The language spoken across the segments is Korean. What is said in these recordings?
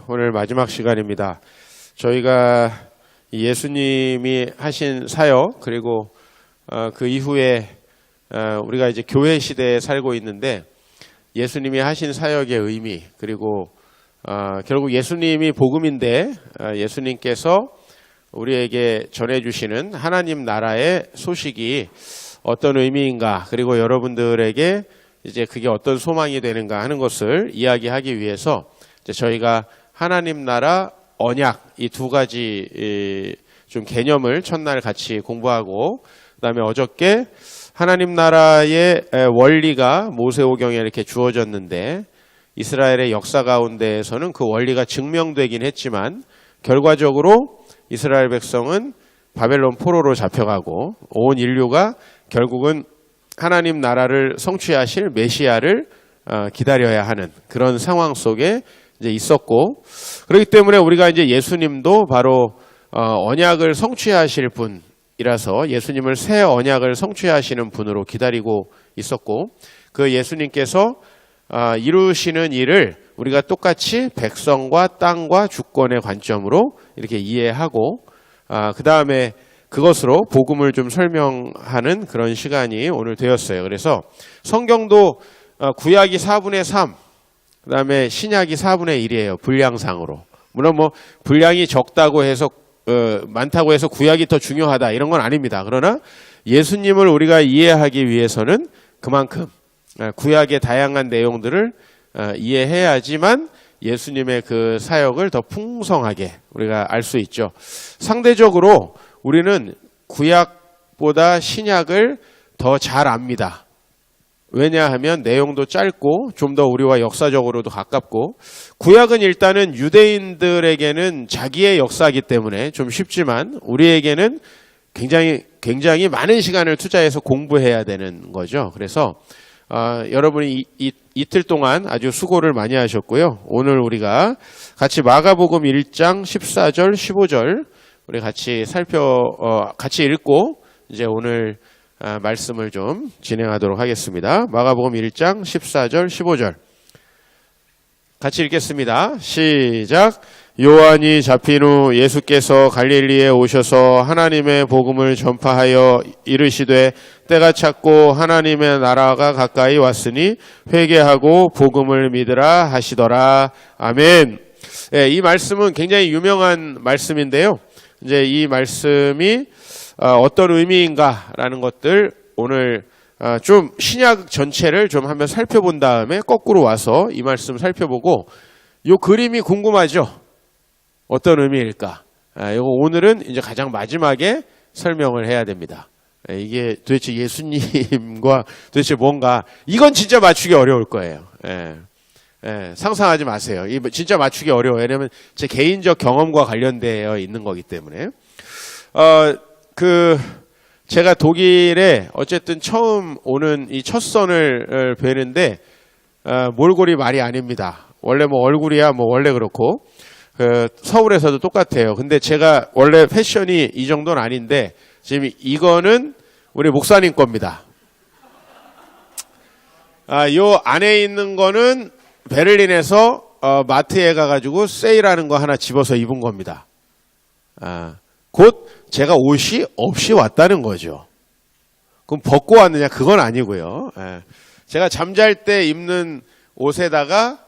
오늘 마지막 시간입니다. 저희가 예수님이 하신 사역 그리고 그 이후에 우리가 이제 교회 시대에 살고 있는데 예수님이 하신 사역의 의미 그리고 결국 예수님이 복음인데 예수님께서 우리에게 전해주시는 하나님 나라의 소식이 어떤 의미인가 그리고 여러분들에게 이제 그게 어떤 소망이 되는가 하는 것을 이야기하기 위해서 이제 저희가 하나님 나라 언약 이 두 가지 좀 개념을 첫날 같이 공부하고 그다음에 어저께 하나님 나라의 원리가 모세오경에 이렇게 주어졌는데 이스라엘의 역사 가운데에서는 그 원리가 증명되긴 했지만 결과적으로 이스라엘 백성은 바벨론 포로로 잡혀가고 온 인류가 결국은 하나님 나라를 성취하실 메시아를 기다려야 하는 그런 상황 속에 이제 있었고 그렇기 때문에 우리가 이제 예수님도 바로 언약을 성취하실 분이라서 예수님을 새 언약을 성취하시는 분으로 기다리고 있었고 그 예수님께서 이루시는 일을 우리가 똑같이 백성과 땅과 주권의 관점으로 이렇게 이해하고 그 다음에 그것으로 복음을 좀 설명하는 그런 시간이 오늘 되었어요. 그래서 성경도 구약이 4분의 3, 그 다음에 신약이 4분의 1이에요. 분량상으로. 물론 뭐 분량이 적다고 해서 많다고 해서 구약이 더 중요하다 이런 건 아닙니다. 그러나 예수님을 우리가 이해하기 위해서는 그만큼 구약의 다양한 내용들을 이해해야지만 예수님의 그 사역을 더 풍성하게 우리가 알 수 있죠. 상대적으로 우리는 구약보다 신약을 더 잘 압니다. 왜냐하면 내용도 짧고 좀 더 우리와 역사적으로도 가깝고 구약은 일단은 유대인들에게는 자기의 역사이기 때문에 좀 쉽지만 우리에게는 굉장히 많은 시간을 투자해서 공부해야 되는 거죠. 그래서 여러분이 이틀 동안 아주 수고를 많이 하셨고요. 오늘 우리가 같이 마가복음 1장 14절 15절 우리 같이 같이 읽고 이제 오늘 말씀을 좀 진행하도록 하겠습니다. 마가복음 1장 14절 15절 같이 읽겠습니다. 시작. 요한이 잡힌 후 예수께서 갈릴리에 오셔서 하나님의 복음을 전파하여 이르시되 때가 찼고 하나님의 나라가 가까이 왔으니 회개하고 복음을 믿으라 하시더라. 아멘. 네, 이 말씀은 굉장히 유명한 말씀인데요. 이제 이 말씀이 어떤 의미인가라는 것들 오늘 좀 신약 전체를 좀 한번 살펴본 다음에 거꾸로 와서 이 말씀 살펴보고 이 그림이 궁금하죠? 어떤 의미일까? 이거 오늘은 이제 가장 마지막에 설명을 해야 됩니다. 이게 도대체 예수님과 도대체 뭔가 이건 진짜 맞추기 어려울 거예요. 상상하지 마세요. 진짜 맞추기 어려워요. 왜냐하면 제 개인적 경험과 관련되어 있는 거기 때문에. 제가 독일에 어쨌든 처음 오는 이 첫 선을 뵈는데, 몰골이 말이 아닙니다. 원래 뭐 얼굴이야 뭐 원래 그렇고, 서울에서도 똑같아요. 근데 제가 원래 패션이 이 정도는 아닌데, 지금 이거는 우리 목사님 겁니다. 요 안에 있는 거는 베를린에서 마트에 가가지고 세일하는 거 하나 집어서 입은 겁니다. 곧 제가 옷이 없이 왔다는 거죠. 그럼 벗고 왔느냐? 그건 아니고요. 제가 잠잘 때 입는 옷에다가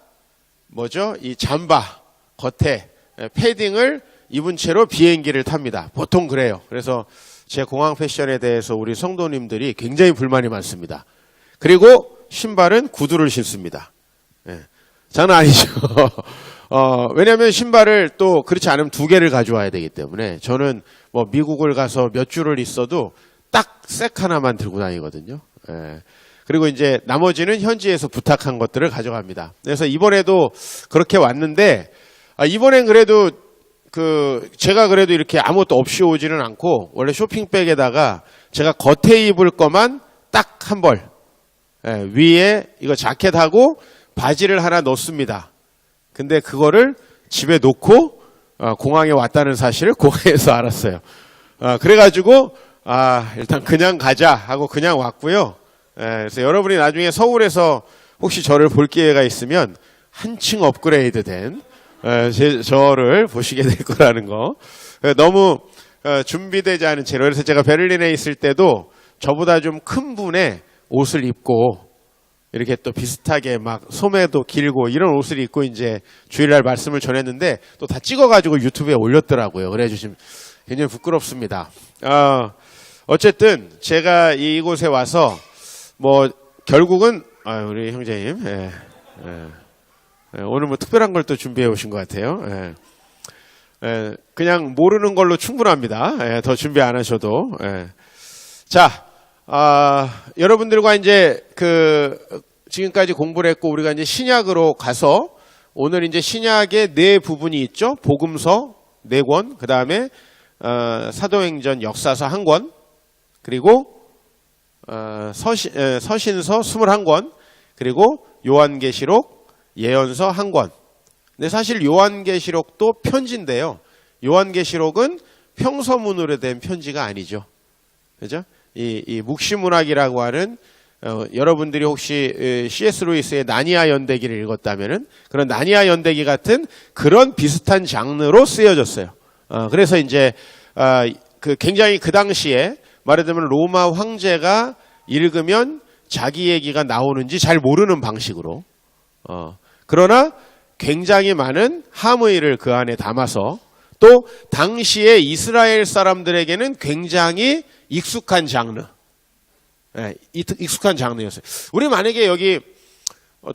이 잠바 겉에 패딩을 입은 채로 비행기를 탑니다. 보통 그래요. 그래서 제 공항 패션에 대해서 우리 성도님들이 굉장히 불만이 많습니다. 그리고 신발은 구두를 신습니다. 장난 아니죠. 왜냐하면 신발을 또 그렇지 않으면 2개를 가져와야 되기 때문에 저는 뭐 미국을 가서 몇 주를 있어도 딱 색 하나만 들고 다니거든요. 그리고 이제 나머지는 현지에서 부탁한 것들을 가져갑니다. 그래서 이번에도 그렇게 왔는데 이번엔 그래도 제가 그래도 이렇게 아무것도 없이 오지는 않고 원래 쇼핑백에다가 제가 겉에 입을 거만 딱 한 벌 위에 이거 자켓하고 바지를 하나 넣습니다. 근데 그거를 집에 놓고 공항에 왔다는 사실을 공항에서 알았어요. 그래가지고 일단 그냥 가자 하고 그냥 왔고요. 그래서 여러분이 나중에 서울에서 혹시 저를 볼 기회가 있으면 한층 업그레이드 된 저를 보시게 될 거라는 거. 너무 준비되지 않은 채로. 그래서 제가 베를린에 있을 때도 저보다 좀 큰 분의 옷을 입고 이렇게 또 비슷하게 막 소매도 길고 이런 옷을 입고 이제 주일날 말씀을 전했는데 또 다 찍어가지고 유튜브에 올렸더라고요. 그래주시면 굉장히 부끄럽습니다. 어쨌든 제가 이곳에 와서 뭐 결국은 우리 형제님 오늘 뭐 특별한 걸 또 준비해 오신 것 같아요. 그냥 모르는 걸로 충분합니다. 더 준비 안 하셔도. 자, 여러분들과 이제 지금까지 공부를 했고 우리가 이제 신약으로 가서 오늘 이제 신약의 네 부분이 있죠. 복음서 4권, 그 다음에 사도행전 역사서 1권, 그리고 서신서 21권, 그리고 요한계시록 예언서 1권. 근데 사실 요한계시록도 편지인데요. 요한계시록은 평서문으로 된 편지가 아니죠. 그죠? 이 묵시문학이라고 하는 여러분들이 혹시 C.S. 루이스의 나니아 연대기를 읽었다면은 그런 나니아 연대기 같은 그런 비슷한 장르로 쓰여졌어요. 그래서 이제 굉장히 그 당시에 말하자면 로마 황제가 읽으면 자기 얘기가 나오는지 잘 모르는 방식으로 그러나 굉장히 많은 함의를 그 안에 담아서 또 당시에 이스라엘 사람들에게는 굉장히 익숙한 장르, 익숙한 장르였어요. 우리 만약에 여기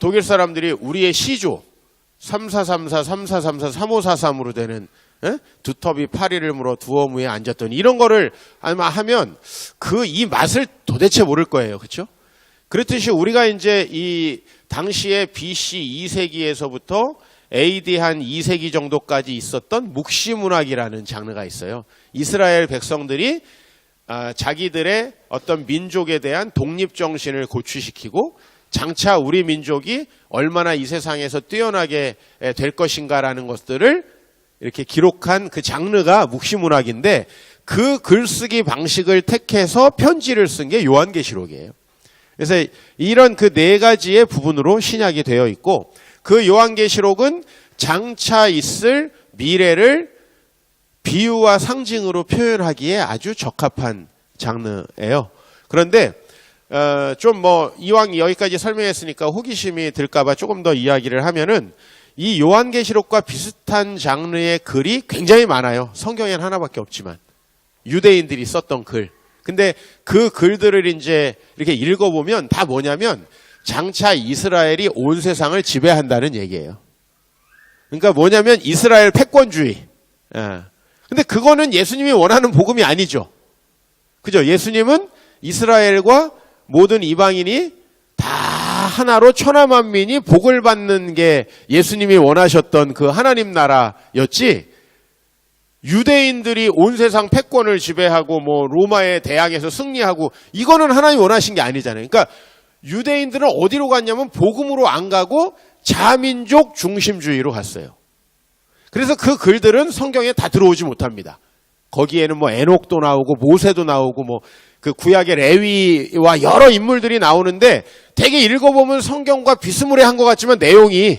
독일 사람들이 우리의 시조 3434, 3434, 3543으로 되는 두터비 파리를 물어 두어무에 앉았더니 이런 거를 아마 하면 이 맛을 도대체 모를 거예요. 그렇죠? 그렇듯이 우리가 이제 이 당시에 BC 2세기에서부터 AD 한 2세기 정도까지 있었던 묵시문학이라는 장르가 있어요. 이스라엘 백성들이 자기들의 어떤 민족에 대한 독립정신을 고취시키고 장차 우리 민족이 얼마나 이 세상에서 뛰어나게 될 것인가라는 것들을 이렇게 기록한 그 장르가 묵시문학인데 그 글쓰기 방식을 택해서 편지를 쓴 게 요한계시록이에요. 그래서 이런 그 4가지의 부분으로 신약이 되어 있고 그 요한계시록은 장차 있을 미래를 비유와 상징으로 표현하기에 아주 적합한 장르예요. 그런데 좀 뭐 이왕 여기까지 설명했으니까 호기심이 들까봐 조금 더 이야기를 하면은 이 요한계시록과 비슷한 장르의 글이 굉장히 많아요. 성경에는 하나밖에 없지만 유대인들이 썼던 글. 근데 그 글들을 이제 이렇게 읽어보면 다 뭐냐면 장차 이스라엘이 온 세상을 지배한다는 얘기예요. 그러니까 뭐냐면 이스라엘 패권주의. 근데 그거는 예수님이 원하는 복음이 아니죠. 그죠? 예수님은 이스라엘과 모든 이방인이 다 하나로 천하만민이 복을 받는 게 예수님이 원하셨던 그 하나님 나라였지. 유대인들이 온 세상 패권을 지배하고 뭐 로마에 대항해서 승리하고 이거는 하나님이 원하신 게 아니잖아요. 그러니까 유대인들은 어디로 갔냐면 복음으로 안 가고 자민족 중심주의로 갔어요. 그래서 그 글들은 성경에 다 들어오지 못합니다. 거기에는 뭐 에녹도 나오고 모세도 나오고 뭐 그 구약의 레위와 여러 인물들이 나오는데 되게 읽어보면 성경과 비스무리한 것 같지만 내용이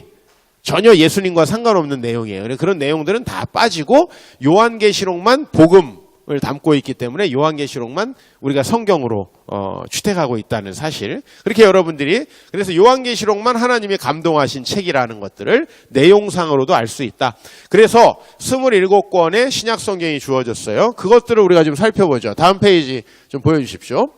전혀 예수님과 상관없는 내용이에요. 그런 내용들은 다 빠지고 요한계시록만 복음을 담고 있기 때문에 요한계시록만 우리가 성경으로 추택하고 있다는 사실. 그렇게 여러분들이 그래서 요한계시록만 하나님이 감동하신 책이라는 것들을 내용상으로도 알 수 있다. 그래서 27권의 신약 성경이 주어졌어요. 그것들을 우리가 좀 살펴보죠. 다음 페이지 좀 보여주십시오.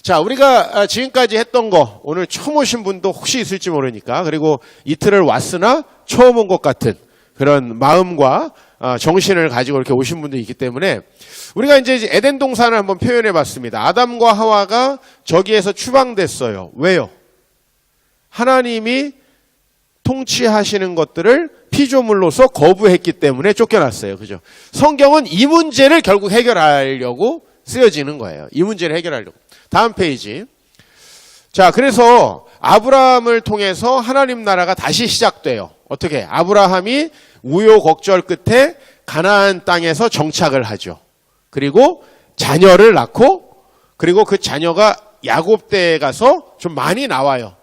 자, 우리가 지금까지 했던 거 오늘 처음 오신 분도 혹시 있을지 모르니까 그리고 이틀을 왔으나 처음 온 것 같은 그런 마음과 정신을 가지고 이렇게 오신 분도 있기 때문에 우리가 이제 에덴 동산을 한번 표현해 봤습니다. 아담과 하와가 저기에서 추방됐어요. 왜요? 하나님이 통치하시는 것들을 피조물로서 거부했기 때문에 쫓겨났어요. 그죠? 성경은 이 문제를 결국 해결하려고 쓰여지는 거예요. 이 문제를 해결하려고. 다음 페이지. 자, 그래서 아브라함을 통해서 하나님 나라가 다시 시작돼요. 어떻게? 아브라함이 우여곡절 끝에 가나안 땅에서 정착을 하죠. 그리고 자녀를 낳고 그리고 그 자녀가 야곱 때에 가서 좀 많이 나와요.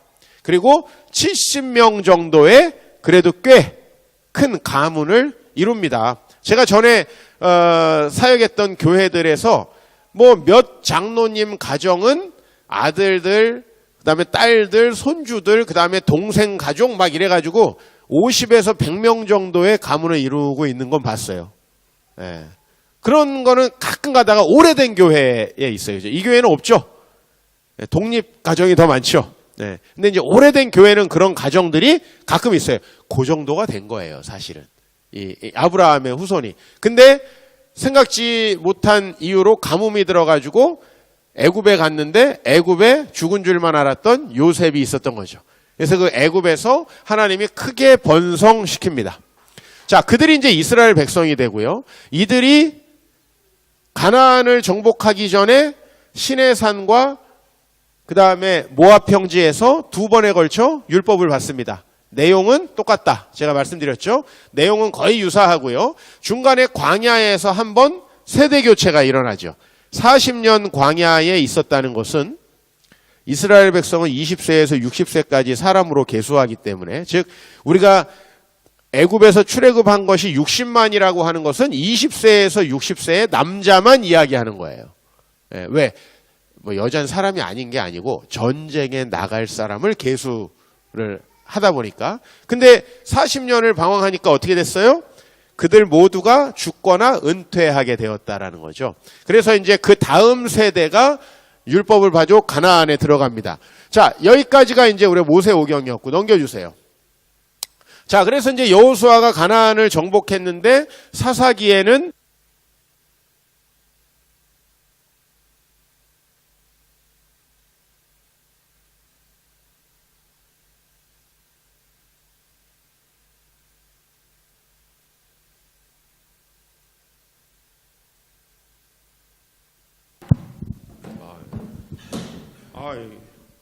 그리고 70명 정도의 그래도 꽤 큰 가문을 이룹니다. 제가 전에 사역했던 교회들에서 뭐 몇 장로님 가정은 아들들, 그다음에 딸들, 손주들, 그다음에 동생 가족 막 이래가지고 50에서 100명 정도의 가문을 이루고 있는 건 봤어요. 예. 그런 거는 가끔 가다가 오래된 교회에 있어요. 이 교회는 없죠. 독립 가정이 더 많죠. 네. 근데 이제 오래된 교회는 그런 가정들이 가끔 있어요. 그 정도가 된 거예요, 사실은. 이 아브라함의 후손이. 근데 생각지 못한 이유로 가뭄이 들어가지고 애굽에 갔는데 애굽에 죽은 줄만 알았던 요셉이 있었던 거죠. 그래서 그 애굽에서 하나님이 크게 번성시킵니다. 자, 그들이 이제 이스라엘 백성이 되고요. 이들이 가나안을 정복하기 전에 시내산과 그 다음에 모압 평지에서 두 번에 걸쳐 율법을 받습니다. 내용은 똑같다. 제가 말씀드렸죠. 내용은 거의 유사하고요. 중간에 광야에서 한 번 세대 교체가 일어나죠. 40년 광야에 있었다는 것은 이스라엘 백성은 20세에서 60세까지 사람으로 계수하기 때문에, 즉 우리가 애굽에서 출애굽한 것이 60만이라고 하는 것은 20세에서 60세의 남자만 이야기하는 거예요. 예, 왜? 뭐 여자는 사람이 아닌 게 아니고 전쟁에 나갈 사람을 계수를 하다 보니까. 근데 40년을 방황하니까 어떻게 됐어요? 그들 모두가 죽거나 은퇴하게 되었다라는 거죠. 그래서 이제 그 다음 세대가 율법을 봐줘 가나안에 들어갑니다. 자, 여기까지가 이제 우리 모세오경이었고, 넘겨주세요. 자, 그래서 이제 여호수아가 가나안을 정복했는데 사사기에는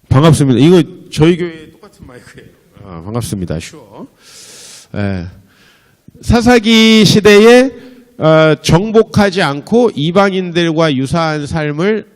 반갑습니다. 이거 저희 교회 똑같은 마이크예요. 반갑습니다. 슈어. 예. 사사기 시대에 정복하지 않고 이방인들과 유사한 삶을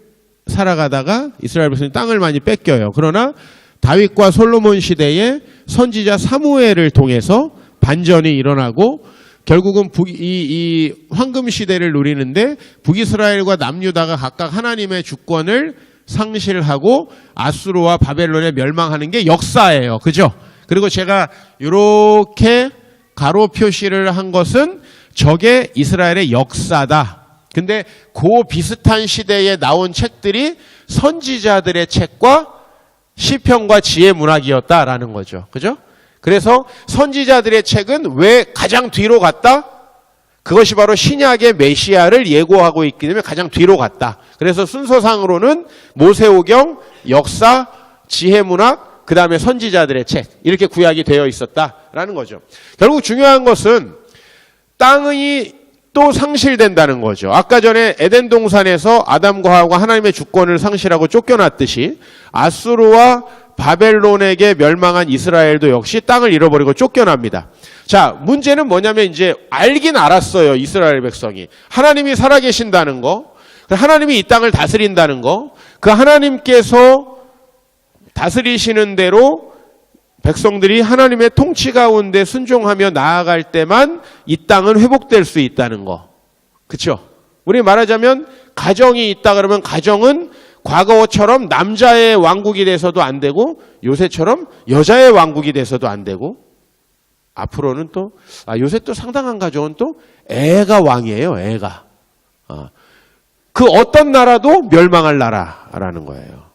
살아가다가 이스라엘 백성이 땅을 많이 뺏겨요. 그러나 다윗과 솔로몬 시대에 선지자 사무엘을 통해서 반전이 일어나고 결국은 이 황금 시대를 누리는데 북이스라엘과 남유다가 각각 하나님의 주권을 상실하고 아수르와 바벨론에 멸망하는 게 역사예요. 그죠? 그리고 제가 이렇게 가로 표시를 한 것은 저게 이스라엘의 역사다. 근데 그 비슷한 시대에 나온 책들이 선지자들의 책과 시편과 지혜 문학이었다라는 거죠. 그죠? 그래서 선지자들의 책은 왜 가장 뒤로 갔다? 그것이 바로 신약의 메시아를 예고하고 있기 때문에 가장 뒤로 갔다. 그래서 순서상으로는 모세오경, 역사, 지혜문학, 그 다음에 선지자들의 책, 이렇게 구약이 되어 있었다라는 거죠. 결국 중요한 것은 땅이 또 상실된다는 거죠. 아까 전에 에덴 동산에서 아담과 하와가 하나님의 주권을 상실하고 쫓겨났듯이 아수르와 바벨론에게 멸망한 이스라엘도 역시 땅을 잃어버리고 쫓겨납니다. 자, 문제는 뭐냐면 이제 알긴 알았어요. 이스라엘 백성이. 하나님이 살아계신다는 거, 하나님이 이 땅을 다스린다는 거, 그 하나님께서 다스리시는 대로 백성들이 하나님의 통치 가운데 순종하며 나아갈 때만 이 땅은 회복될 수 있다는 거. 그렇죠? 우리 말하자면 가정이 있다 그러면 가정은 과거처럼 남자의 왕국이 돼서도 안 되고 요새처럼 여자의 왕국이 돼서도 안 되고 앞으로는 또 요새 또 상당한 가정은 또 애가 왕이에요. 애가. 그 어떤 나라도 멸망할 나라라는 거예요.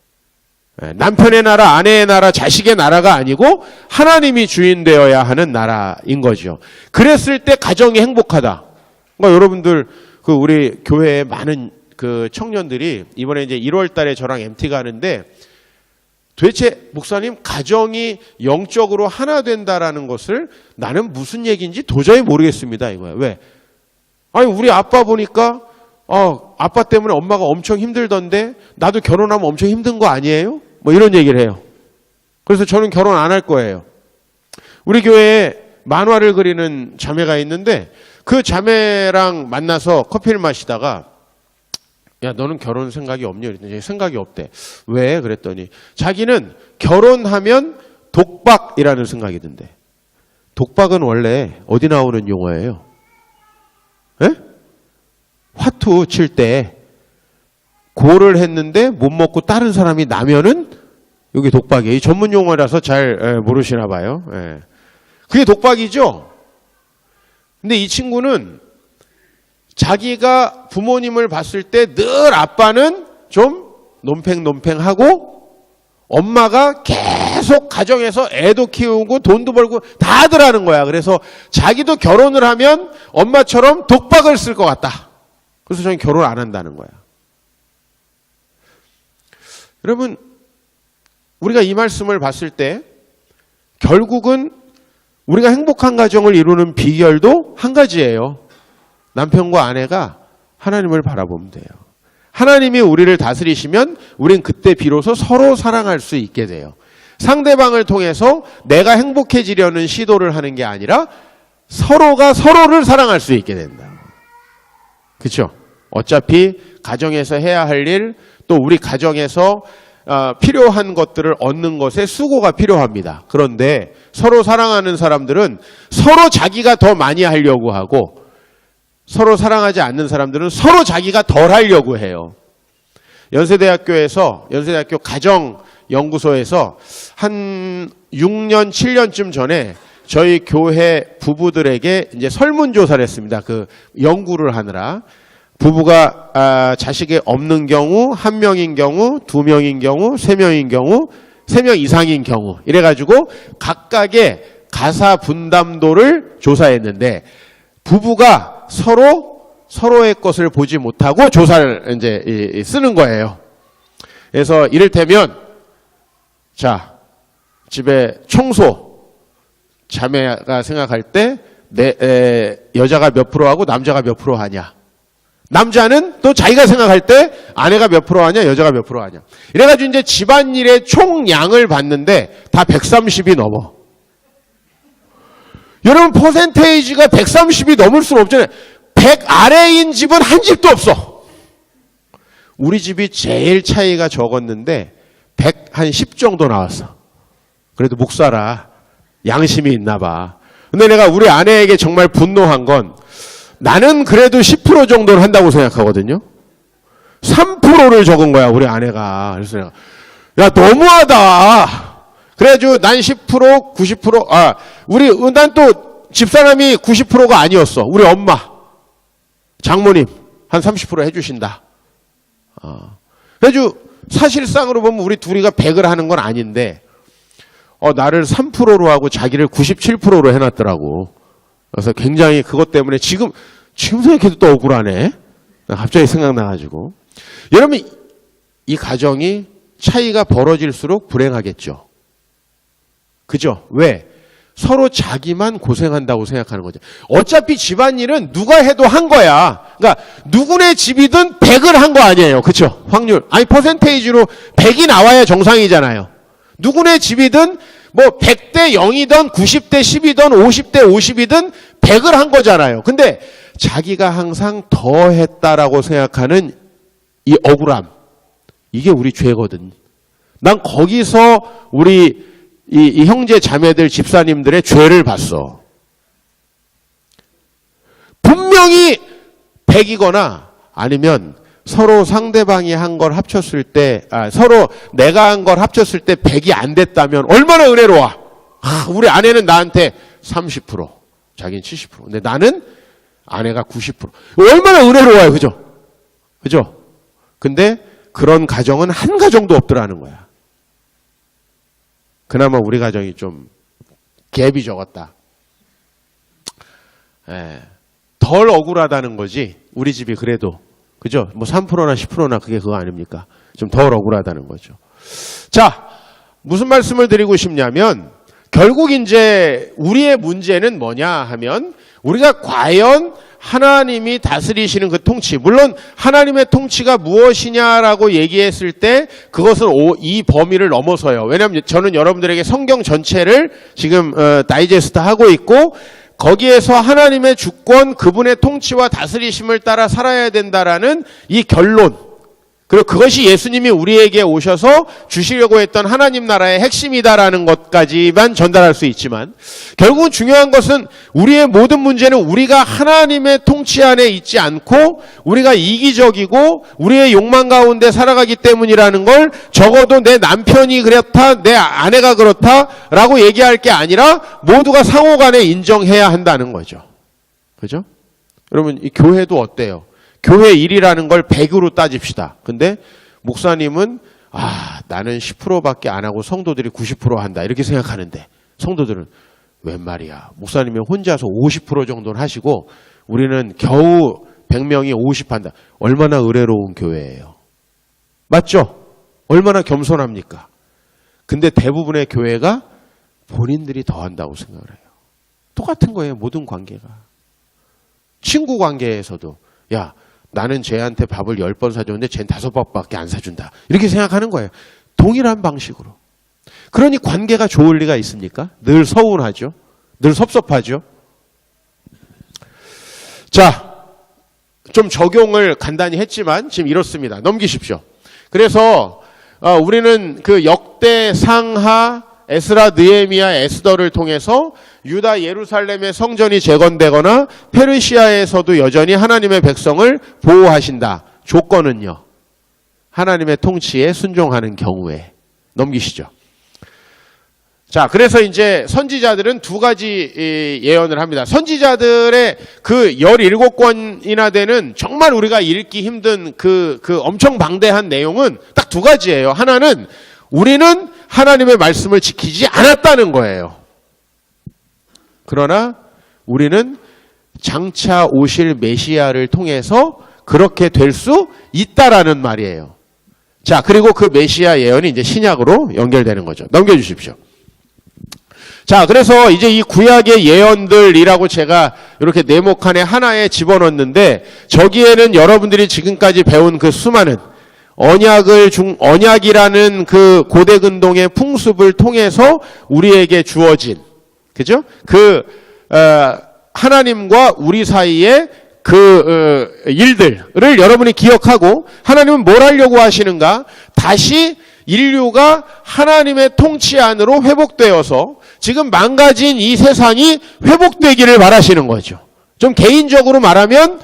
남편의 나라, 아내의 나라, 자식의 나라가 아니고 하나님이 주인 되어야 하는 나라인 거죠. 그랬을 때 가정이 행복하다. 그러니까 여러분들 그 우리 교회에 많은 그 청년들이 이번에 이제 1월 달에 저랑 MT 가는데 도대체 목사님 가정이 영적으로 하나 된다라는 것을 나는 무슨 얘기인지 도저히 모르겠습니다. 이거야. 왜? 아니 우리 아빠 보니까 아빠 때문에 엄마가 엄청 힘들던데 나도 결혼하면 엄청 힘든 거 아니에요? 뭐 이런 얘기를 해요. 그래서 저는 결혼 안 할 거예요. 우리 교회에 만화를 그리는 자매가 있는데 그 자매랑 만나서 커피를 마시다가 야 너는 결혼 생각이 없니? 그랬더니 생각이 없대. 왜? 그랬더니 자기는 결혼하면 독박이라는 생각이 든대. 독박은 원래 어디 나오는 용어예요? 에? 화투 칠 때 고를 했는데 못 먹고 다른 사람이 나면은 여기 독박이에요. 전문 용어라서 잘 모르시나 봐요. 예. 그게 독박이죠. 근데 이 친구는 자기가 부모님을 봤을 때 늘 아빠는 좀 논팽논팽하고 엄마가 계속 가정에서 애도 키우고 돈도 벌고 다들 하는 거야. 그래서 자기도 결혼을 하면 엄마처럼 독박을 쓸 것 같다. 그래서 저는 결혼 안 한다는 거야. 여러분, 우리가 이 말씀을 봤을 때 결국은 우리가 행복한 가정을 이루는 비결도 한 가지예요. 남편과 아내가 하나님을 바라보면 돼요. 하나님이 우리를 다스리시면 우린 그때 비로소 서로 사랑할 수 있게 돼요. 상대방을 통해서 내가 행복해지려는 시도를 하는 게 아니라 서로가 서로를 사랑할 수 있게 된다. 그렇죠? 어차피 가정에서 해야 할 일, 또 우리 가정에서 필요한 것들을 얻는 것에 수고가 필요합니다. 그런데 서로 사랑하는 사람들은 서로 자기가 더 많이 하려고 하고 서로 사랑하지 않는 사람들은 서로 자기가 덜 하려고 해요. 연세대학교 가정연구소에서 한 6년, 7년쯤 전에 저희 교회 부부들에게 이제 설문조사를 했습니다. 그 연구를 하느라. 부부가 자식이 없는 경우, 1명인 경우, 2명인 경우, 3명인 경우, 3명 이상인 경우 이래가지고 각각의 가사 분담도를 조사했는데 부부가 서로의 것을 보지 못하고 조사를 이제 쓰는 거예요. 그래서 이를테면 자 집에 청소 자매가 생각할 때 여자가 몇 프로 하고 남자가 몇 프로 하냐. 남자는 또 자기가 생각할 때 아내가 몇 프로 하냐, 여자가 몇 프로 하냐. 이래가지고 이제 집안일의 총량을 봤는데 다 130이 넘어. 여러분, 퍼센테이지가 130이 넘을 수는 없잖아요. 100 아래인 집은 한 집도 없어. 우리 집이 제일 차이가 적었는데 100 한 10 정도 나왔어. 그래도 목사라 양심이 있나 봐. 근데 내가 우리 아내에게 정말 분노한 건 나는 그래도 10% 정도는 한다고 생각하거든요. 3%를 적은 거야, 우리 아내가. 그래서 내가, 야, 너무하다. 그래가지고 난 10%, 90%, 난 또 집사람이 90%가 아니었어. 우리 엄마, 장모님, 한 30% 해주신다. 그래가지고 사실상으로 보면 우리 둘이가 100을 하는 건 아닌데, 나를 3%로 하고 자기를 97%로 해놨더라고. 그래서 굉장히 그것 때문에 지금 생각해도 또 억울하네. 갑자기 생각나가지고. 여러분, 이 가정이 차이가 벌어질수록 불행하겠죠. 그죠? 왜? 서로 자기만 고생한다고 생각하는 거죠. 어차피 집안일은 누가 해도 한 거야. 그러니까 누구네 집이든 100을 한 거 아니에요. 그렇죠? 확률. 아니 퍼센테이지로 100이 나와야 정상이잖아요. 누구네 집이든 뭐 100대 0이든 90대 10이든 50대 50이든 100을 한 거잖아요. 근데 자기가 항상 더 했다라고 생각하는 이 억울함. 이게 우리 죄거든. 난 거기서 우리 이 형제 자매들 집사님들의 죄를 봤어. 분명히 100이거나 아니면 서로 상대방이 한 걸 합쳤을 때, 서로 내가 한 걸 합쳤을 때 100이 안 됐다면 얼마나 은혜로워. 우리 아내는 나한테 30%, 자기는 70%. 근데 나는 아내가 90%. 얼마나 은혜로워요. 그죠? 그죠? 근데 그런 가정은 한 가정도 없더라는 거야. 그나마 우리 가정이 좀 갭이 적었다. 덜 억울하다는 거지. 우리 집이 그래도. 그죠? 뭐 3%나 10%나 그게 그거 아닙니까? 좀 덜 억울하다는 거죠. 자, 무슨 말씀을 드리고 싶냐면 결국 이제 우리의 문제는 뭐냐 하면 우리가 과연 하나님이 다스리시는 그 통치, 물론 하나님의 통치가 무엇이냐라고 얘기했을 때 그것은 이 범위를 넘어서요. 왜냐하면 저는 여러분들에게 성경 전체를 지금 다이제스트 하고 있고 거기에서 하나님의 주권, 그분의 통치와 다스리심을 따라 살아야 된다라는 이 결론, 그리고 그것이 예수님이 우리에게 오셔서 주시려고 했던 하나님 나라의 핵심이다라는 것까지만 전달할 수 있지만, 결국은 중요한 것은 우리의 모든 문제는 우리가 하나님의 통치 안에 있지 않고 우리가 이기적이고 우리의 욕망 가운데 살아가기 때문이라는 걸, 적어도 내 남편이 그렇다, 내 아내가 그렇다라고 얘기할 게 아니라 모두가 상호간에 인정해야 한다는 거죠. 그죠? 여러분, 이 교회도 어때요? 교회 일이라는 걸 100으로 따집시다. 근데 목사님은 나는 10%밖에 안 하고 성도들이 90% 한다, 이렇게 생각하는데, 성도들은 웬 말이야, 목사님이 혼자서 50% 정도는 하시고 우리는 겨우 100명이 50 한다. 얼마나 의례로운 교회예요. 맞죠? 얼마나 겸손합니까? 근데 대부분의 교회가 본인들이 더 한다고 생각을 해요. 똑같은 거예요. 모든 관계가. 친구 관계에서도, 야, 나는 쟤한테 밥을 10번 사줬는데 쟤는 5번밖에 안 사준다, 이렇게 생각하는 거예요. 동일한 방식으로. 그러니 관계가 좋을 리가 있습니까? 늘 서운하죠. 늘 섭섭하죠. 자, 좀 적용을 간단히 했지만 지금 이렇습니다. 넘기십시오. 그래서 우리는 그 역대상하, 에스라, 느헤미야, 에스더를 통해서 유다 예루살렘의 성전이 재건되거나 페르시아에서도 여전히 하나님의 백성을 보호하신다. 조건은요, 하나님의 통치에 순종하는 경우에. 넘기시죠. 자, 그래서 이제 선지자들은 두 가지 예언을 합니다. 선지자들의 그 17권이나 되는 정말 우리가 읽기 힘든 그 엄청 방대한 내용은 딱 두 가지예요. 하나는 우리는 하나님의 말씀을 지키지 않았다는 거예요. 그러나 우리는 장차 오실 메시아를 통해서 그렇게 될 수 있다라는 말이에요. 자, 그리고 그 메시아 예언이 이제 신약으로 연결되는 거죠. 넘겨주십시오. 자, 그래서 이제 이 구약의 예언들이라고 제가 이렇게 네모칸에 하나에 집어넣었는데, 저기에는 여러분들이 지금까지 배운 그 수많은 언약이라는 그 고대 근동의 풍습을 통해서 우리에게 주어진, 그죠? 하나님과 우리 사이에 일들을 여러분이 기억하고, 하나님은 뭘 하려고 하시는가? 다시 인류가 하나님의 통치 안으로 회복되어서 지금 망가진 이 세상이 회복되기를 바라시는 거죠. 좀 개인적으로 말하면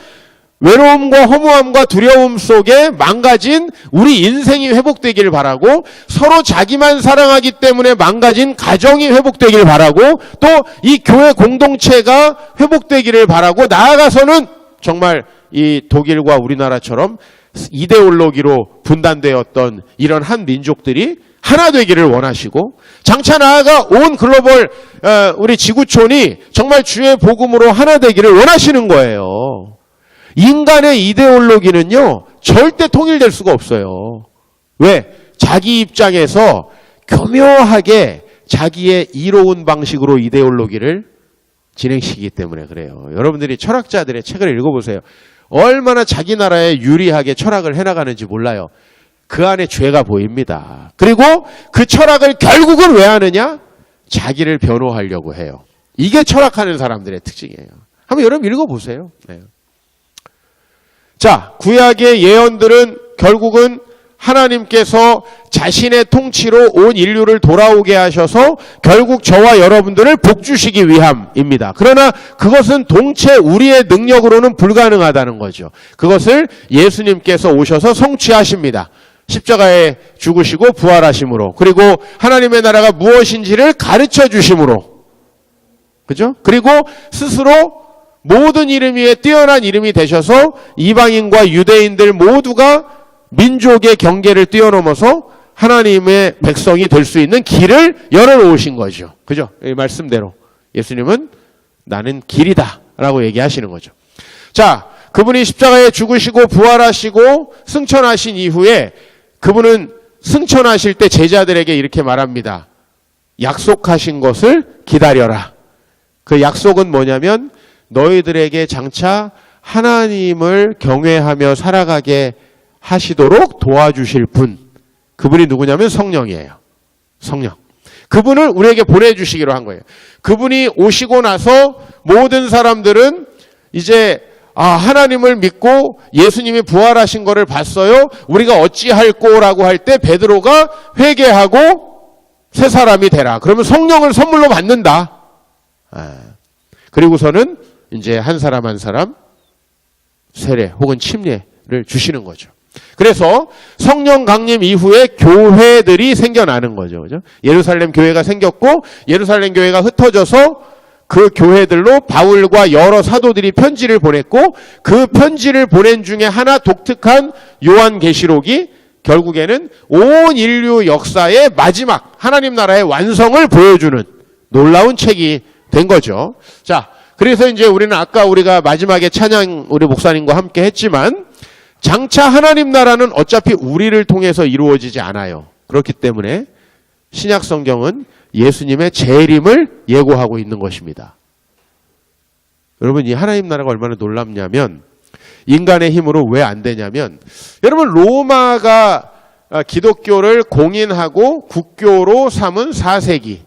외로움과 허무함과 두려움 속에 망가진 우리 인생이 회복되기를 바라고, 서로 자기만 사랑하기 때문에 망가진 가정이 회복되기를 바라고, 또 이 교회 공동체가 회복되기를 바라고, 나아가서는 정말 이 독일과 우리나라처럼 이데올로기로 분단되었던 이런 한 민족들이 하나 되기를 원하시고, 장차 나아가 온 글로벌 우리 지구촌이 정말 주의 복음으로 하나 되기를 원하시는 거예요. 인간의 이데올로기는요, 절대 통일될 수가 없어요. 왜? 자기 입장에서 교묘하게 자기의 이로운 방식으로 이데올로기를 진행시키기 때문에 그래요. 여러분들이 철학자들의 책을 읽어보세요. 얼마나 자기 나라에 유리하게 철학을 해나가는지 몰라요. 그 안에 죄가 보입니다. 그리고 그 철학을 결국은 왜 하느냐? 자기를 변호하려고 해요. 이게 철학하는 사람들의 특징이에요. 한번 여러분 읽어보세요. 네. 자, 구약의 예언들은 결국은 하나님께서 자신의 통치로 온 인류를 돌아오게 하셔서 결국 저와 여러분들을 복주시기 위함입니다. 그러나 그것은 동체 우리의 능력으로는 불가능하다는 거죠. 그것을 예수님께서 오셔서 성취하십니다. 십자가에 죽으시고 부활하심으로, 그리고 하나님의 나라가 무엇인지를 가르쳐 주심으로, 그죠? 그리고 스스로 모든 이름 위에 뛰어난 이름이 되셔서 이방인과 유대인들 모두가 민족의 경계를 뛰어넘어서 하나님의 백성이 될 수 있는 길을 열어놓으신 거죠. 그죠? 이 말씀대로 예수님은 나는 길이다 라고 얘기하시는 거죠. 자, 그분이 십자가에 죽으시고 부활하시고 승천하신 이후에 그분은 승천하실 때 제자들에게 이렇게 말합니다. 약속하신 것을 기다려라. 그 약속은 뭐냐면 너희들에게 장차 하나님을 경외하며 살아가게 하시도록 도와주실 분, 그분이 누구냐면 성령이에요. 성령. 그분을 우리에게 보내주시기로 한 거예요. 그분이 오시고 나서 모든 사람들은 이제 하나님을 믿고 예수님이 부활하신 거를 봤어요. 우리가 어찌할꼬라고 할 때 베드로가 회개하고 새 사람이 되라. 그러면 성령을 선물로 받는다. 그리고서는 이제 한 사람 한 사람 세례 혹은 침례를 주시는 거죠. 그래서 성령 강림 이후에 교회들이 생겨나는 거죠. 그죠? 예루살렘 교회가 생겼고 예루살렘 교회가 흩어져서 그 교회들로 바울과 여러 사도들이 편지를 보냈고 그 편지를 보낸 중에 하나 독특한 요한계시록이 결국에는 온 인류 역사의 마지막 하나님 나라의 완성을 보여주는 놀라운 책이 된 거죠. 자, 그래서 이제 우리는 아까 우리가 마지막에 찬양 우리 목사님과 함께 했지만 장차 하나님 나라는 어차피 우리를 통해서 이루어지지 않아요. 그렇기 때문에 신약 성경은 예수님의 재림을 예고하고 있는 것입니다. 여러분, 이 하나님 나라가 얼마나 놀랍냐면 인간의 힘으로 왜 안 되냐면 여러분, 로마가 기독교를 공인하고 국교로 삼은 4세기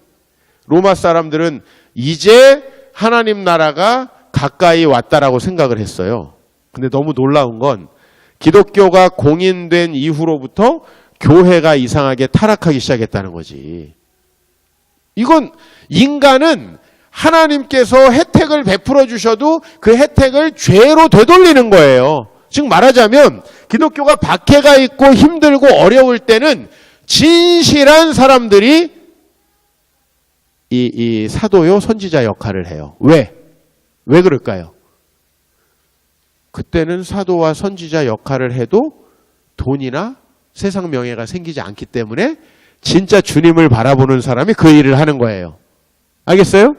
로마 사람들은 이제 하나님 나라가 가까이 왔다라고 생각을 했어요. 근데 너무 놀라운 건 기독교가 공인된 이후로부터 교회가 이상하게 타락하기 시작했다는 거지. 이건 인간은 하나님께서 혜택을 베풀어 주셔도 그 혜택을 죄로 되돌리는 거예요. 즉 말하자면 기독교가 박해가 있고 힘들고 어려울 때는 진실한 사람들이 이 사도요 선지자 역할을 해요. 왜 그럴까요? 그때는 사도와 선지자 역할을 해도 돈이나 세상 명예가 생기지 않기 때문에 진짜 주님을 바라보는 사람이 그 일을 하는 거예요. 알겠어요?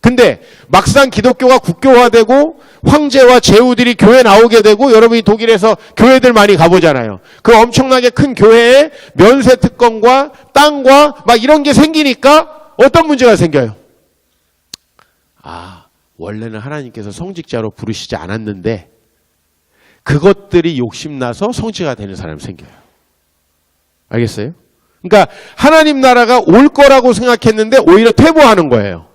근데 막상 기독교가 국교화되고 황제와 제후들이 교회 나오게 되고 여러분이 독일에서 교회들 많이 가보잖아요. 그 엄청나게 큰 교회에 면세 특권과 땅과 막 이런 게 생기니까 어떤 문제가 생겨요? 원래는 하나님께서 성직자로 부르시지 않았는데 그것들이 욕심나서 성직가 되는 사람이 생겨요. 알겠어요? 그러니까 하나님 나라가 올 거라고 생각했는데 오히려 퇴보하는 거예요.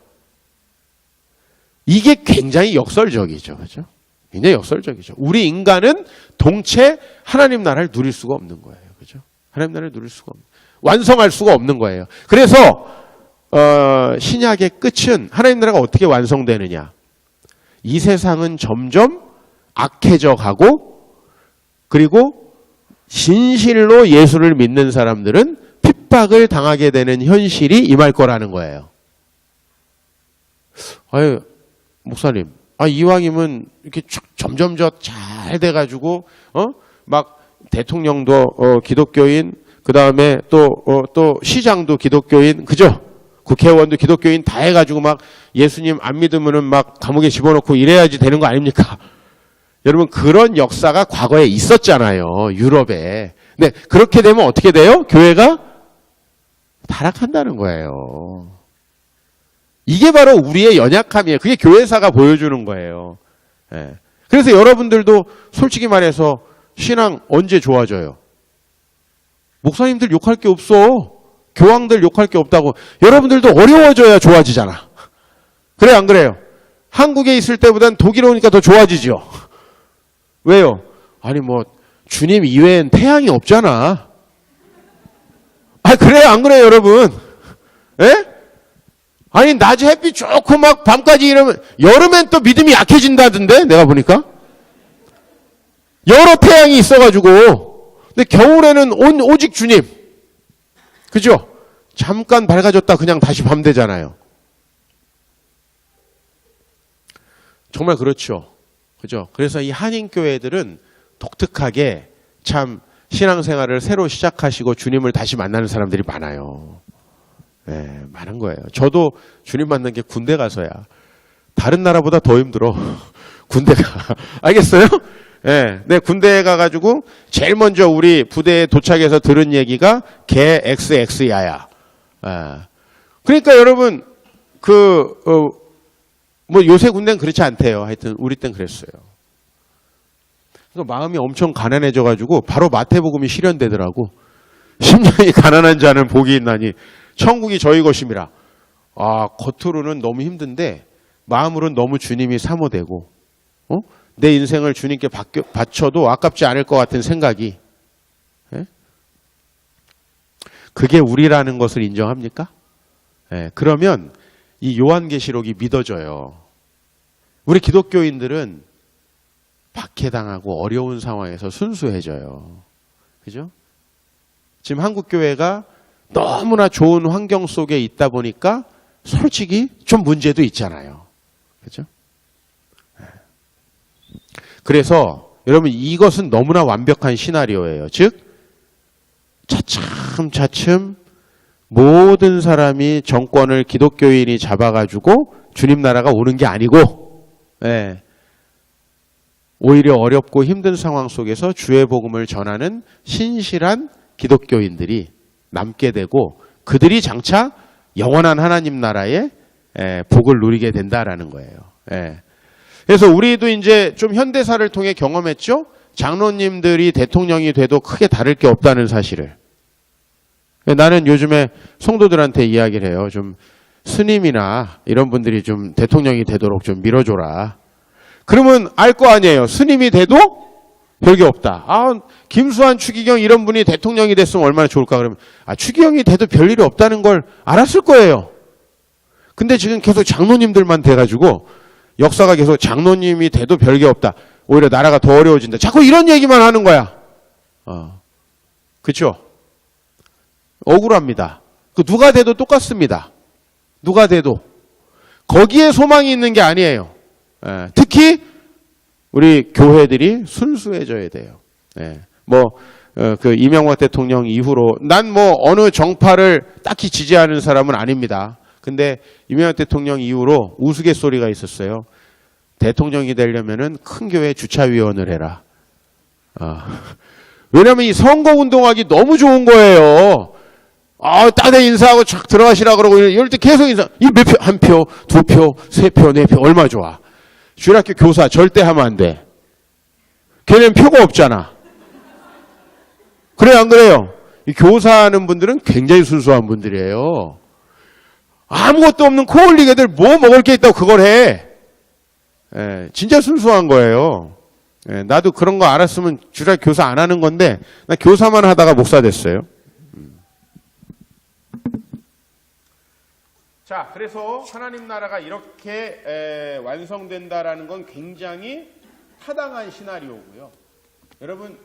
이게 굉장히 역설적이죠. 그죠? 굉장히 역설적이죠. 우리 인간은 동체 하나님 나라를 누릴 수가 없는 거예요. 그죠? 하나님 나라를 누릴 수가 없는, 완성할 수가 없는 거예요. 그래서 신약의 끝은 하나님 나라가 어떻게 완성되느냐? 이 세상은 점점 악해져 가고 그리고 진실로 예수를 믿는 사람들은 핍박을 당하게 되는 현실이 임할 거라는 거예요. 아유, 목사님, 이왕이면 이렇게 점점 잘 돼가지고 막 대통령도 기독교인, 그 다음에 또 시장도 기독교인, 그죠? 국회의원도 기독교인 다 해가지고 막 예수님 안 믿으면은 막 감옥에 집어넣고 이래야지 되는 거 아닙니까? 여러분, 그런 역사가 과거에 있었잖아요. 유럽에. 근데 그렇게 되면 어떻게 돼요? 교회가 타락한다는 거예요. 이게 바로 우리의 연약함이에요. 그게 교회사가 보여주는 거예요. 그래서 여러분들도 솔직히 말해서 신앙 언제 좋아져요? 목사님들 욕할 게 없어. 교황들 욕할 게 없다고. 여러분들도 어려워져야 좋아지잖아. 그래, 안 그래요? 한국에 있을 때보단 독일에 오니까 더 좋아지죠. 왜요? 아니 주님 이외엔 태양이 없잖아. 그래요, 안 그래요, 여러분? 예? 아니 낮에 햇빛 좋고 막 밤까지 이러면 여름엔 또 믿음이 약해진다던데 내가 보니까 여러 태양이 있어가지고. 근데 겨울에는 오직 주님, 그죠? 잠깐 밝아졌다 그냥 다시 밤 되잖아요. 정말 그렇죠. 그죠? 그래서 이 한인교회들은 독특하게 참 신앙생활을 새로 시작하시고 주님을 다시 만나는 사람들이 많아요. 많은 거예요. 저도 주님 만난 게 군대 가서야. 다른 나라보다 더 힘들어. 군대가. 알겠어요? 네, 군대에 가가지고 제일 먼저 우리 부대에 도착해서 들은 얘기가 개 XX야야. 그러니까 여러분 요새 군대는 그렇지 않대요. 하여튼 우리 땐 그랬어요. 그러니까 마음이 엄청 가난해져가지고 바로 마태복음이 실현되더라고. 심령이 가난한 자는 복이 있나니 천국이 저희 것임이라. 겉으로는 너무 힘든데 마음으로는 너무 주님이 사모되고 내 인생을 주님께 바쳐도 아깝지 않을 것 같은 생각이, 예? 그게 우리라는 것을 인정합니까? 예, 그러면 이 요한계시록이 믿어져요. 우리 기독교인들은 박해당하고 어려운 상황에서 순수해져요. 그죠? 지금 한국교회가 너무나 좋은 환경 속에 있다 보니까 솔직히 좀 문제도 있잖아요. 그죠? 그래서 여러분 이것은 너무나 완벽한 시나리오예요. 즉 차츰차츰 모든 사람이 정권을 기독교인이 잡아가지고 주님 나라가 오는 게 아니고, 예, 오히려 어렵고 힘든 상황 속에서 주의 복음을 전하는 신실한 기독교인들이 남게 되고 그들이 장차 영원한 하나님 나라의 복을 누리게 된다라는 거예요. 예. 그래서 우리도 이제 좀 현대사를 통해 경험했죠. 장로님들이 대통령이 돼도 크게 다를 게 없다는 사실을. 나는 요즘에 성도들한테 이야기를 해요. 좀 스님이나 이런 분들이 좀 대통령이 되도록 좀 밀어줘라. 그러면 알 거 아니에요. 스님이 돼도 별게 없다. 김수환, 추기경 이런 분이 대통령이 됐으면 얼마나 좋을까. 그러면 추기경이 돼도 별일이 없다는 걸 알았을 거예요. 근데 지금 계속 장로님들만 돼가지고 역사가 계속 장로님이 돼도 별게 없다. 오히려 나라가 더 어려워진다. 자꾸 이런 얘기만 하는 거야. 그렇죠? 억울합니다. 누가 돼도 똑같습니다. 누가 돼도. 거기에 소망이 있는 게 아니에요. 특히 우리 교회들이 순수해져야 돼요. 그 이명박 대통령 이후로 난 어느 정파를 딱히 지지하는 사람은 아닙니다. 근데 이명박 대통령 이후로 우스갯소리가 있었어요. 대통령이 되려면은 큰 교회 주차위원을 해라. 왜냐면 이 선거운동하기 너무 좋은 거예요. 따대 인사하고 쫙 들어가시라 그러고 이럴 때 계속 인사. 이 몇 표? 한 표, 두 표, 세 표, 네 표. 얼마 좋아. 주일학교 교사 절대 하면 안 돼. 걔는 표가 없잖아. 그래요, 안 그래요? 이 교사하는 분들은 굉장히 순수한 분들이에요. 아무것도 없는 코 올리게 애들 뭐 먹을 게 있다고 그걸 해. 진짜 순수한 거예요. 나도 그런 거 알았으면 주일학교 교사 안 하는 건데 나 교사만 하다가 목사 됐어요. 자, 그래서 하나님 나라가 이렇게 완성된다라는 건 굉장히 타당한 시나리오고요. 여러분,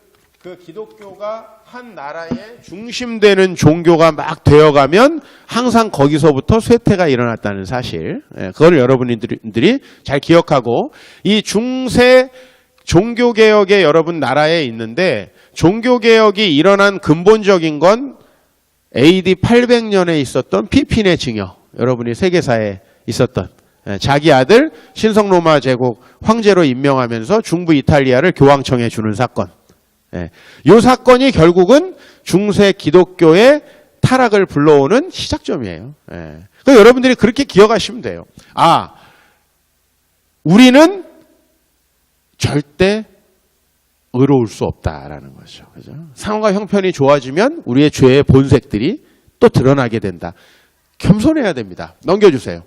그 기독교가 한 나라의 중심되는 종교가 막 되어가면 항상 거기서부터 쇠퇴가 일어났다는 사실, 그걸 여러분들이 잘 기억하고, 이 중세 종교개혁의 여러분 나라에 있는데 종교개혁이 일어난 근본적인 건 AD 800년에 있었던 피핀의 증여, 여러분이 세계사에 있었던 자기 아들 신성로마 제국 황제로 임명하면서 중부 이탈리아를 교황청에 주는 사건. 이 사건이 결국은 중세 기독교의 타락을 불러오는 시작점이에요. 그러니까 여러분들이 그렇게 기억하시면 돼요. 우리는 절대 의로울 수 없다라는 거죠. 그죠? 상황과 형편이 좋아지면 우리의 죄의 본색들이 또 드러나게 된다. 겸손해야 됩니다. 넘겨주세요.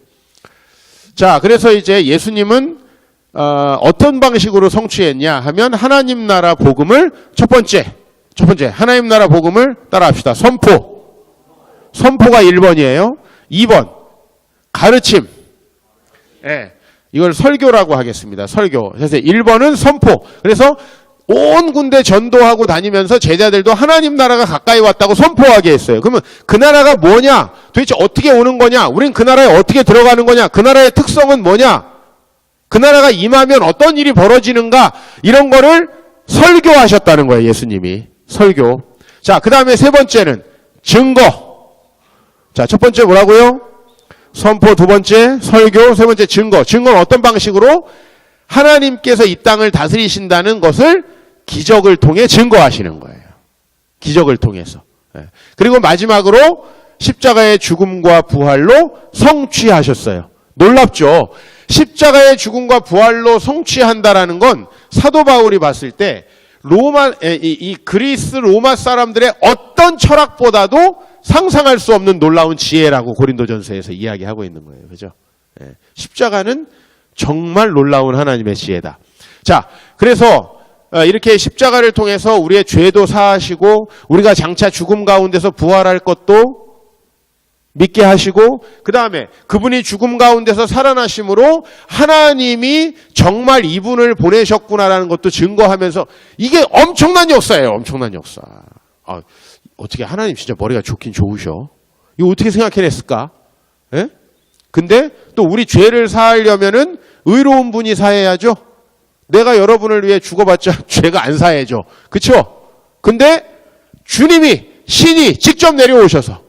자, 그래서 이제 예수님은 어떤 방식으로 성취했냐 하면 하나님 나라 복음을 첫 번째 하나님 나라 복음을 따라합시다. 선포가 1번이에요. 2번 가르침. 이걸 설교라고 하겠습니다. 설교. 그래서 1번은 선포. 그래서 온 군데 전도하고 다니면서 제자들도 하나님 나라가 가까이 왔다고 선포하게 했어요. 그러면 그 나라가 뭐냐? 도대체 어떻게 오는 거냐? 우린 그 나라에 어떻게 들어가는 거냐? 그 나라의 특성은 뭐냐? 그 나라가 임하면 어떤 일이 벌어지는가? 이런 거를 설교하셨다는 거예요. 예수님이. 설교. 자, 그 다음에 세 번째는 증거. 자, 첫 번째 뭐라고요? 선포, 두 번째 설교, 세 번째 증거. 증거는 어떤 방식으로? 하나님께서 이 땅을 다스리신다는 것을 기적을 통해 증거하시는 거예요. 기적을 통해서. 그리고 마지막으로 십자가의 죽음과 부활로 성취하셨어요. 놀랍죠? 십자가의 죽음과 부활로 성취한다라는 건 사도 바울이 봤을 때 이 그리스 로마 사람들의 어떤 철학보다도 상상할 수 없는 놀라운 지혜라고 고린도전서에서 이야기하고 있는 거예요. 그죠? 십자가는 정말 놀라운 하나님의 지혜다. 자, 그래서 이렇게 십자가를 통해서 우리의 죄도 사하시고 우리가 장차 죽음 가운데서 부활할 것도 믿게 하시고 그 다음에 그분이 죽음 가운데서 살아나심으로 하나님이 정말 이분을 보내셨구나라는 것도 증거하면서 이게 엄청난 역사예요. 엄청난 역사. 어떻게 하나님 진짜 머리가 좋긴 좋으셔. 이거 어떻게 생각해냈을까? 예? 근데 또 우리 죄를 사하려면은 의로운 분이 사해야죠. 내가 여러분을 위해 죽어봤자 죄가 안 사해져. 그쵸? 근데 주님이 신이 직접 내려오셔서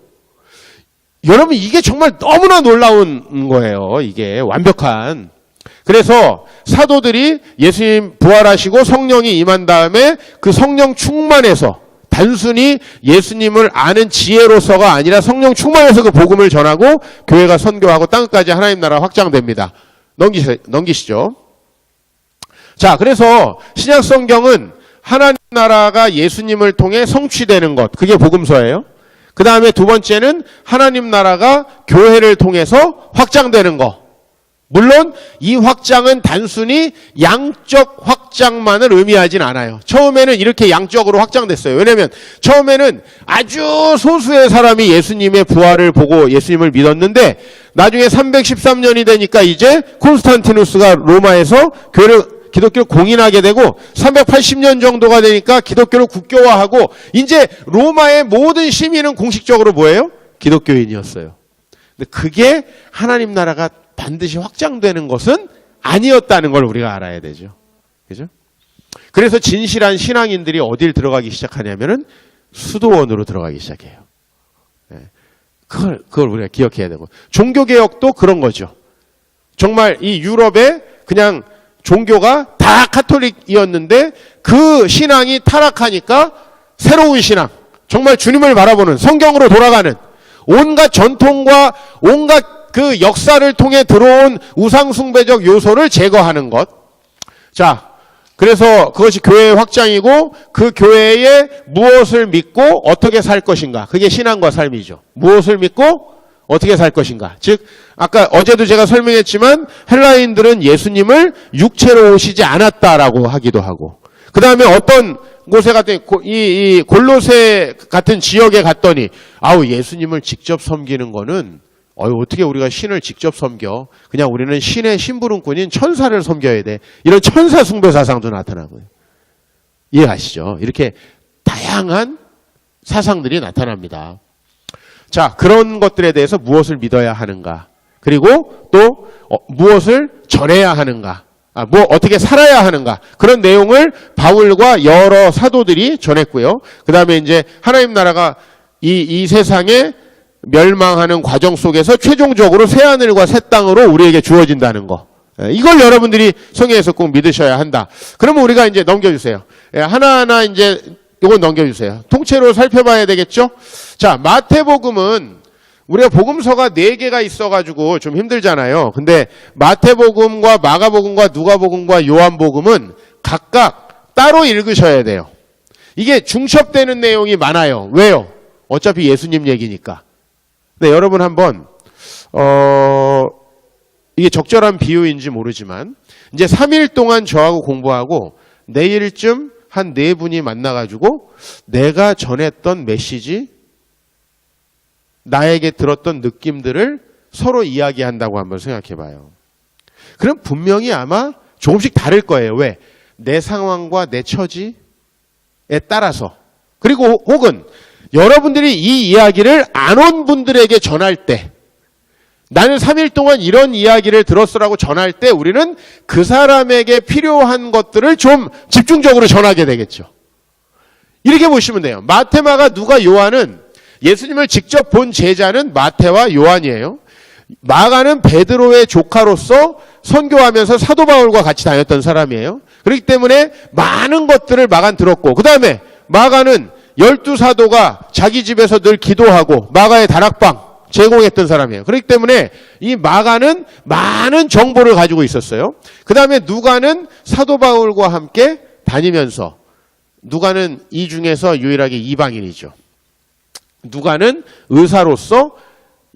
여러분 이게 정말 너무나 놀라운 거예요. 이게 완벽한. 그래서 사도들이 예수님 부활하시고 성령이 임한 다음에 그 성령 충만해서 단순히 예수님을 아는 지혜로서가 아니라 성령 충만해서 그 복음을 전하고 교회가 선교하고 땅끝까지 하나님 나라 확장됩니다. 넘기시죠. 자, 그래서 신약 성경은 하나님 나라가 예수님을 통해 성취되는 것, 그게 복음서예요. 그 다음에 두 번째는 하나님 나라가 교회를 통해서 확장되는 것. 물론 이 확장은 단순히 양적 확장만을 의미하진 않아요. 처음에는 이렇게 양적으로 확장됐어요. 왜냐하면 처음에는 아주 소수의 사람이 예수님의 부활을 보고 예수님을 믿었는데 나중에 313년이 되니까 이제 콘스탄티누스가 로마에서 기독교를 공인하게 되고 380년 정도가 되니까 기독교를 국교화하고 이제 로마의 모든 시민은 공식적으로 뭐예요? 기독교인이었어요. 근데 그게 하나님 나라가 반드시 확장되는 것은 아니었다는 걸 우리가 알아야 되죠. 그죠? 그래서 진실한 신앙인들이 어딜 들어가기 시작하냐면은 수도원으로 들어가기 시작해요. 그걸 우리가 기억해야 되고. 종교개혁도 그런 거죠. 정말 이 유럽에 그냥 종교가 다 카톨릭이었는데 그 신앙이 타락하니까 새로운 신앙, 정말 주님을 바라보는 성경으로 돌아가는 온갖 전통과 온갖 그 역사를 통해 들어온 우상숭배적 요소를 제거하는 것. 자, 그래서 그것이 교회의 확장이고 그 교회에 무엇을 믿고 어떻게 살 것인가. 그게 신앙과 삶이죠. 무엇을 믿고 어떻게 살 것인가. 즉 아까 어제도 제가 설명했지만 헬라인들은 예수님을 육체로 오시지 않았다라고 하기도 하고 그 다음에 어떤 곳에 갔더니 이 골로새 같은 지역에 갔더니 예수님을 직접 섬기는 거는 어떻게 우리가 신을 직접 섬겨. 그냥 우리는 신의 심부름꾼인 천사를 섬겨야 돼. 이런 천사 숭배 사상도 나타나고요. 이해하시죠? 이렇게 다양한 사상들이 나타납니다. 자, 그런 것들에 대해서 무엇을 믿어야 하는가. 그리고 또 무엇을 전해야 하는가. 어떻게 살아야 하는가. 그런 내용을 바울과 여러 사도들이 전했고요. 그 다음에 이제 하나님 나라가 이 세상에 멸망하는 과정 속에서 최종적으로 새하늘과 새 땅으로 우리에게 주어진다는 거. 이걸 여러분들이 성경에서 꼭 믿으셔야 한다. 그러면 우리가 이제 넘겨주세요. 하나하나 이제 이건 넘겨주세요. 통째로 살펴봐야 되겠죠? 자, 마태복음은 우리가 복음서가 4개가 있어가지고 좀 힘들잖아요. 근데 마태복음과 마가복음과 누가복음과 요한복음은 각각 따로 읽으셔야 돼요. 이게 중첩되는 내용이 많아요. 왜요? 어차피 예수님 얘기니까. 네, 여러분 한번 이게 적절한 비유인지 모르지만 이제 3일 동안 저하고 공부하고 내일쯤 한 4분이 만나가지고 내가 전했던 메시지, 나에게 들었던 느낌들을 서로 이야기한다고 한번 생각해봐요. 그럼 분명히 아마 조금씩 다를 거예요. 왜? 내 상황과 내 처지에 따라서. 그리고 혹은 여러분들이 이 이야기를 안 온 분들에게 전할 때 나는 3일 동안 이런 이야기를 들었으라고 전할 때 우리는 그 사람에게 필요한 것들을 좀 집중적으로 전하게 되겠죠. 이렇게 보시면 돼요. 마태, 마가, 누가, 요한은 예수님을 직접 본 제자는 마태와 요한이에요. 마가는 베드로의 조카로서 선교하면서 사도 바울과 같이 다녔던 사람이에요. 그렇기 때문에 많은 것들을 마가는 들었고 그 다음에 마가는 12사도가 자기 집에서 늘 기도하고 마가의 다락방 제공했던 사람이에요. 그렇기 때문에 이 마가는 많은 정보를 가지고 있었어요. 그 다음에 누가는 사도 바울과 함께 다니면서 누가는 이 중에서 유일하게 이방인이죠. 누가는 의사로서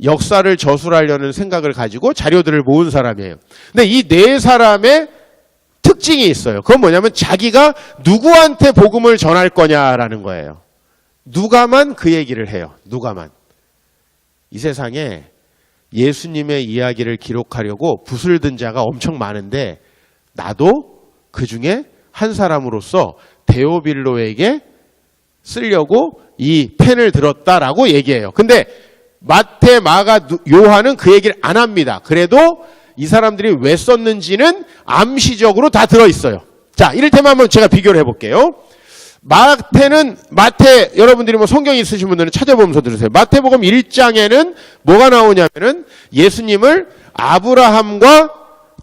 역사를 저술하려는 생각을 가지고 자료들을 모은 사람이에요. 근데 이 네 사람의 특징이 있어요. 그건 뭐냐면 자기가 누구한테 복음을 전할 거냐라는 거예요. 누가만 그 얘기를 해요. 누가만. 이 세상에 예수님의 이야기를 기록하려고 붓을 든 자가 엄청 많은데 나도 그 중에 한 사람으로서 데오빌로에게 쓰려고 이 펜을 들었다라고 얘기해요. 근데 마태, 마가, 요한은 그 얘기를 안 합니다. 그래도 이 사람들이 왜 썼는지는 암시적으로 다 들어있어요. 자, 이를테면 한번 제가 비교를 해볼게요. 마태, 여러분들이 뭐 성경 있으신 분들은 찾아보면서 들으세요. 마태복음 1장에는 뭐가 나오냐면은 예수님을 아브라함과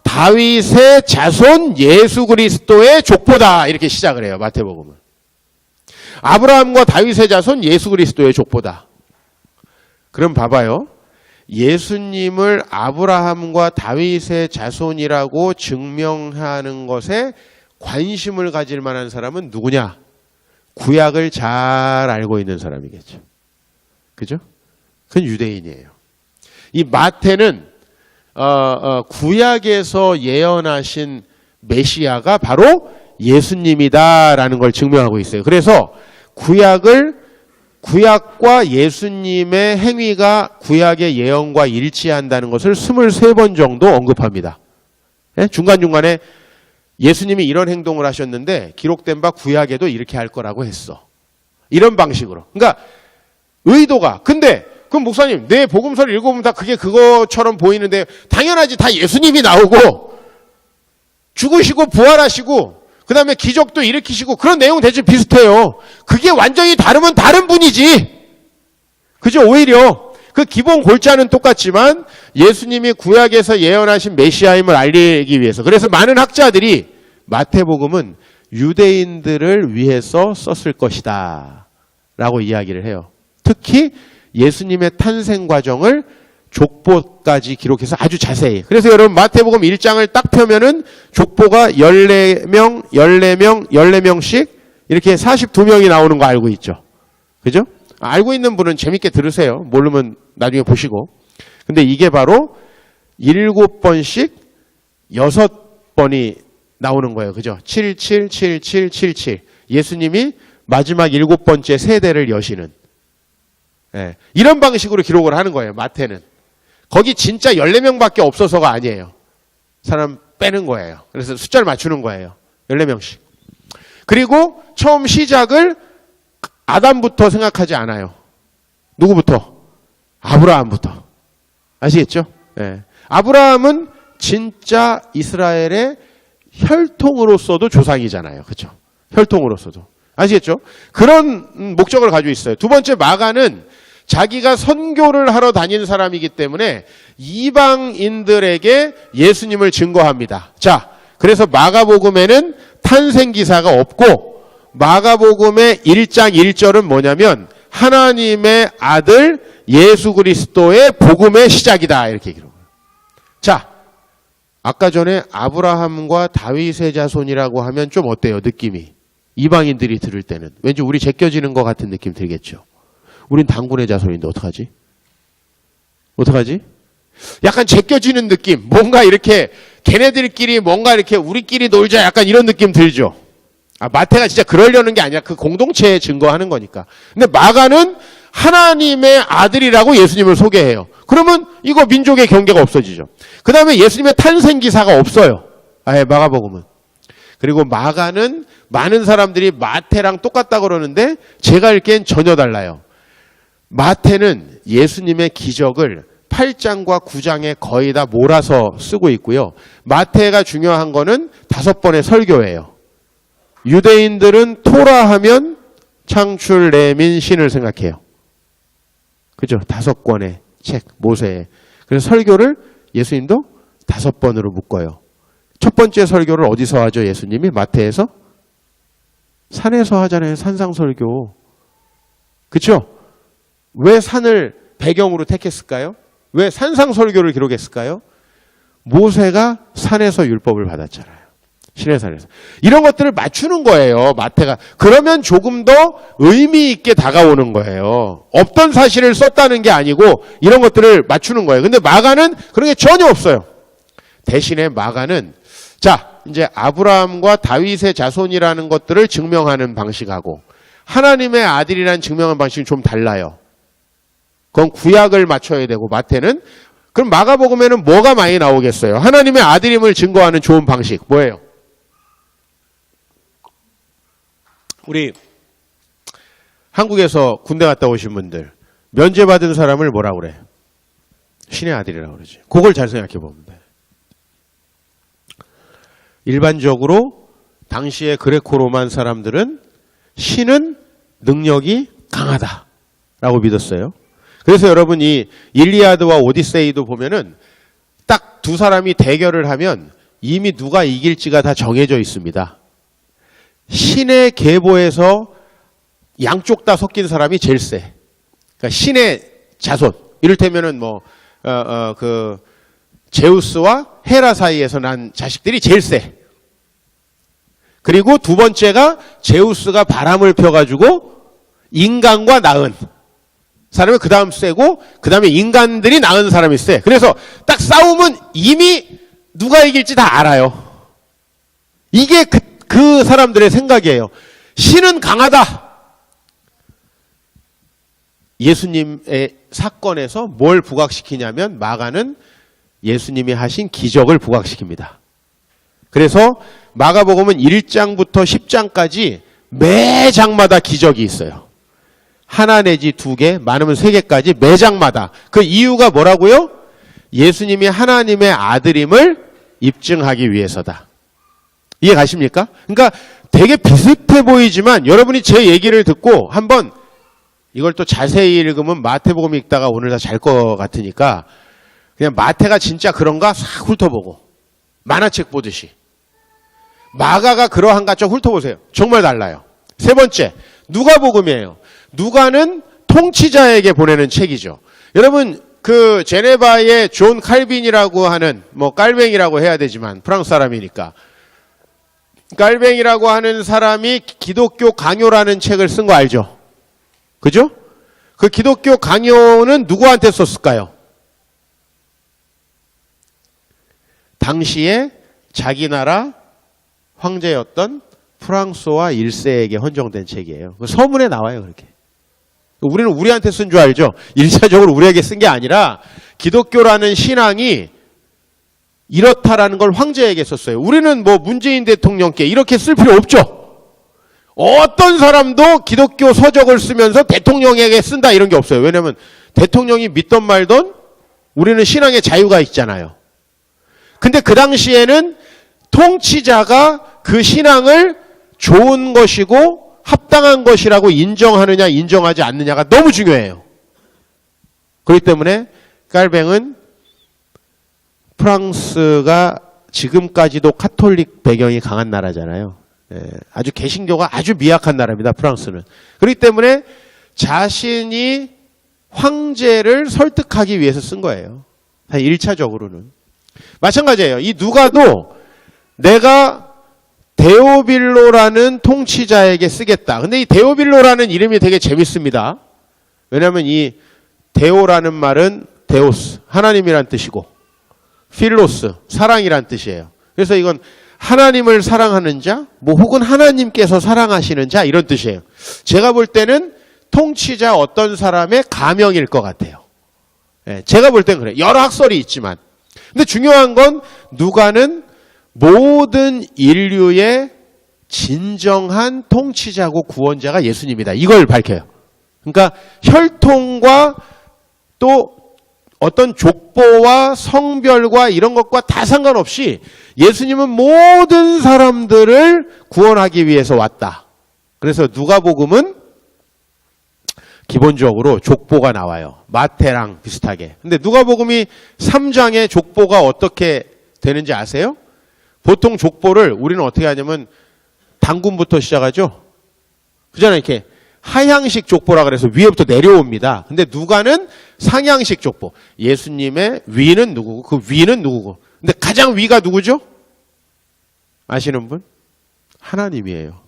다윗의 자손 예수 그리스도의 족보다 이렇게 시작을 해요. 마태복음은. 아브라함과 다윗의 자손 예수 그리스도의 족보다. 그럼 봐봐요. 예수님을 아브라함과 다윗의 자손이라고 증명하는 것에 관심을 가질 만한 사람은 누구냐? 구약을 잘 알고 있는 사람이겠죠. 그죠? 그건 유대인이에요. 이 마태는 구약에서 예언하신 메시아가 바로 예수님이다라는 걸 증명하고 있어요. 그래서 구약과 예수님의 행위가 구약의 예언과 일치한다는 것을 23번 정도 언급합니다. 네? 중간중간에 예수님이 이런 행동을 하셨는데 기록된 바 구약에도 이렇게 할 거라고 했어. 이런 방식으로. 그러니까 의도가. 근데 그럼 목사님 내 복음서를 읽어보면 다 그게 그거처럼 보이는데 당연하지. 다 예수님이 나오고 죽으시고 부활하시고 그 다음에 기적도 일으키시고 그런 내용 대체 비슷해요. 그게 완전히 다르면 다른 분이지. 그죠? 오히려 그 기본 골자는 똑같지만 예수님이 구약에서 예언하신 메시아임을 알리기 위해서. 그래서 많은 학자들이 마태복음은 유대인들을 위해서 썼을 것이다 라고 이야기를 해요. 특히 예수님의 탄생 과정을 족보까지 기록해서 아주 자세히. 그래서 여러분 마태복음 1장을 딱 펴면은 족보가 14명씩 이렇게 42명이 나오는 거 알고 있죠. 그죠? 알고 있는 분은 재밌게 들으세요. 모르면 나중에 보시고. 근데 이게 바로 7번씩 6번이 나오는 거예요. 그죠? 77, 77, 77. 예수님이 마지막 7번째 세대를 여시는. 예. 이런 방식으로 기록을 하는 거예요. 마태는. 거기 진짜 14명밖에 없어서가 아니에요. 사람 빼는 거예요. 그래서 숫자를 맞추는 거예요. 14명씩. 그리고 처음 시작을 아담부터 생각하지 않아요. 누구부터? 아브라함부터. 아시겠죠? 네. 아브라함은 진짜 이스라엘의 혈통으로서도 조상이잖아요. 그렇죠? 혈통으로서도. 아시겠죠? 그런 목적을 가지고 있어요. 두 번째 마가는 자기가 선교를 하러 다닌 사람이기 때문에 이방인들에게 예수님을 증거합니다. 자, 그래서 마가복음에는 탄생 기사가 없고 마가복음의 1장 1절은 뭐냐면 하나님의 아들 예수 그리스도의 복음의 시작이다. 이렇게 기록해요. 자, 아까 전에 아브라함과 다윗의 자손이라고 하면 좀 어때요? 느낌이. 이방인들이 들을 때는. 왠지 우리 제껴지는 것 같은 느낌 들겠죠. 우린 단군의 자손인데 어떡하지? 어떡하지? 약간 제껴지는 느낌. 뭔가 이렇게 걔네들끼리 뭔가 이렇게 우리끼리 놀자 약간 이런 느낌 들죠. 마태가 진짜 그러려는 게 아니라 그 공동체에 증거하는 거니까. 근데 마가는 하나님의 아들이라고 예수님을 소개해요. 그러면 이거 민족의 경계가 없어지죠. 그 다음에 예수님의 탄생 기사가 없어요. 아예 마가복음은. 그리고 마가는 많은 사람들이 마태랑 똑같다 그러는데 제가 읽기엔 전혀 달라요. 마태는 예수님의 기적을 8장과 9장에 거의 다 몰아서 쓰고 있고요. 마태가 중요한 거는 5번의 설교예요. 유대인들은 토라 하면 창출, 레민, 신을 생각해요. 그죠? 5권의 책, 모세에. 그래서 설교를 예수님도 5번으로 묶어요. 첫 번째 설교를 어디서 하죠? 예수님이 마태에서? 산에서 하잖아요. 산상설교. 그렇죠? 왜 산을 배경으로 택했을까요? 왜 산상설교를 기록했을까요? 모세가 산에서 율법을 받았잖아요. 신의 살에서. 이런 것들을 맞추는 거예요, 마태가. 그러면 조금 더 의미 있게 다가오는 거예요. 없던 사실을 썼다는 게 아니고 이런 것들을 맞추는 거예요. 근데 마가는 그런 게 전혀 없어요. 대신에 마가는 자, 이제 아브라함과 다윗의 자손이라는 것들을 증명하는 방식하고 하나님의 아들이라는 증명하는 방식은 좀 달라요. 그건 구약을 맞춰야 되고 마태는 그럼 마가복음에는 뭐가 많이 나오겠어요? 하나님의 아들임을 증거하는 좋은 방식 뭐예요? 우리 한국에서 군대 갔다 오신 분들 면제받은 사람을 뭐라 그래? 신의 아들이라고 그러지. 그걸 잘 생각해 보면 돼. 일반적으로 당시의 그레코로만 사람들은 신은 능력이 강하다라고 믿었어요. 그래서 여러분 이 일리아드와 오디세이도 보면은 딱 두 사람이 대결을 하면 이미 누가 이길지가 다 정해져 있습니다. 신의 계보에서 양쪽 다 섞인 사람이 제일 세. 그러니까 신의 자손. 이를테면은 제우스와 헤라 사이에서 난 자식들이 제일 세. 그리고 두 번째가 제우스가 바람을 펴가지고 인간과 낳은 사람이 그 다음 세고 그 다음에 인간들이 낳은 사람이 세. 그래서 딱 싸우면 이미 누가 이길지 다 알아요. 이게 그 사람들의 생각이에요. 신은 강하다. 예수님의 사건에서 뭘 부각시키냐면 마가는 예수님이 하신 기적을 부각시킵니다. 그래서 마가복음은 1장부터 10장까지 매 장마다 기적이 있어요. 하나 내지 두 개, 많으면 세 개까지 매 장마다. 그 이유가 뭐라고요? 예수님이 하나님의 아들임을 입증하기 위해서다. 이해 가십니까? 그러니까 되게 비슷해 보이지만 여러분이 제 얘기를 듣고 한번 이걸 또 자세히 읽으면 마태복음 읽다가 오늘 다 잘 것 같으니까 그냥 마태가 진짜 그런가 싹 훑어보고 만화책 보듯이 마가가 그러한가 좀 훑어보세요. 정말 달라요. 세 번째, 누가복음이에요. 누가는 통치자에게 보내는 책이죠. 여러분 그 제네바의 존 칼빈이라고 하는 깔뱅이라고 해야 되지만 프랑스 사람이니까 깔뱅이라고 하는 사람이 기독교 강요라는 책을 쓴 거 알죠? 그죠? 그 기독교 강요는 누구한테 썼을까요? 당시에 자기 나라 황제였던 프랑스와 1세에게 헌정된 책이에요. 서문에 나와요, 그렇게. 우리는 우리한테 쓴 줄 알죠? 1차적으로 우리에게 쓴 게 아니라 기독교라는 신앙이 이렇다라는 걸 황제에게 썼어요. 우리는 문재인 대통령께 이렇게 쓸 필요 없죠. 어떤 사람도 기독교 서적을 쓰면서 대통령에게 쓴다 이런 게 없어요. 왜냐하면 대통령이 믿던 말던 우리는 신앙의 자유가 있잖아요. 근데 그 당시에는 통치자가 그 신앙을 좋은 것이고 합당한 것이라고 인정하느냐 인정하지 않느냐가 너무 중요해요. 그렇기 때문에 깔뱅은 프랑스가 지금까지도 카톨릭 배경이 강한 나라잖아요. 아주 개신교가 아주 미약한 나라입니다. 프랑스는. 그렇기 때문에 자신이 황제를 설득하기 위해서 쓴 거예요. 1차적으로는. 마찬가지예요. 이 누가도 내가 데오빌로라는 통치자에게 쓰겠다. 근데 이 데오빌로라는 이름이 되게 재밌습니다. 왜냐하면 이 데오라는 말은 데오스, 하나님이란 뜻이고 필로스, 사랑이란 뜻이에요. 그래서 이건 하나님을 사랑하는 자, 혹은 하나님께서 사랑하시는 자 이런 뜻이에요. 제가 볼 때는 통치자 어떤 사람의 가명일 것 같아요. 제가 볼 때는 그래요. 여러 학설이 있지만. 근데 중요한 건 누가는 모든 인류의 진정한 통치자고 구원자가 예수님이다. 이걸 밝혀요. 그러니까 혈통과 또 어떤 족보와 성별과 이런 것과 다 상관없이 예수님은 모든 사람들을 구원하기 위해서 왔다. 그래서 누가복음은 기본적으로 족보가 나와요. 마태랑 비슷하게. 근데 누가복음이 3장의 족보가 어떻게 되는지 아세요? 보통 족보를 우리는 어떻게 하냐면 단군부터 시작하죠. 그잖아요. 이렇게 하향식 족보라 그래서 위에부터 내려옵니다. 근데 누가는 상향식 족보. 예수님의 위는 누구고 그 위는 누구고. 근데 가장 위가 누구죠? 아시는 분? 하나님이에요.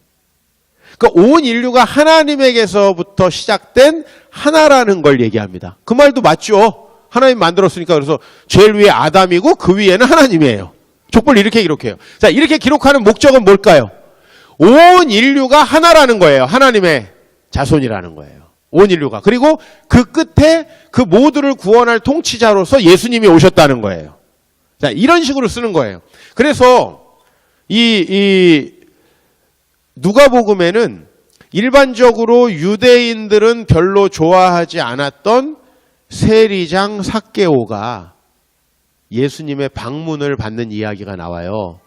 그러니까 온 인류가 하나님에게서부터 시작된 하나라는 걸 얘기합니다. 그 말도 맞죠. 하나님 만들었으니까. 그래서 제일 위에 아담이고 그 위에는 하나님이에요. 족보를 이렇게 기록해요. 자, 이렇게 기록하는 목적은 뭘까요? 온 인류가 하나라는 거예요. 하나님의 자손이라는 거예요. 온 인류가. 그리고 그 끝에 그 모두를 구원할 통치자로서 예수님이 오셨다는 거예요. 자, 이런 식으로 쓰는 거예요. 그래서 이 누가복음에는 일반적으로 유대인들은 별로 좋아하지 않았던 세리장 삭개오가 예수님의 방문을 받는 이야기가 나와요.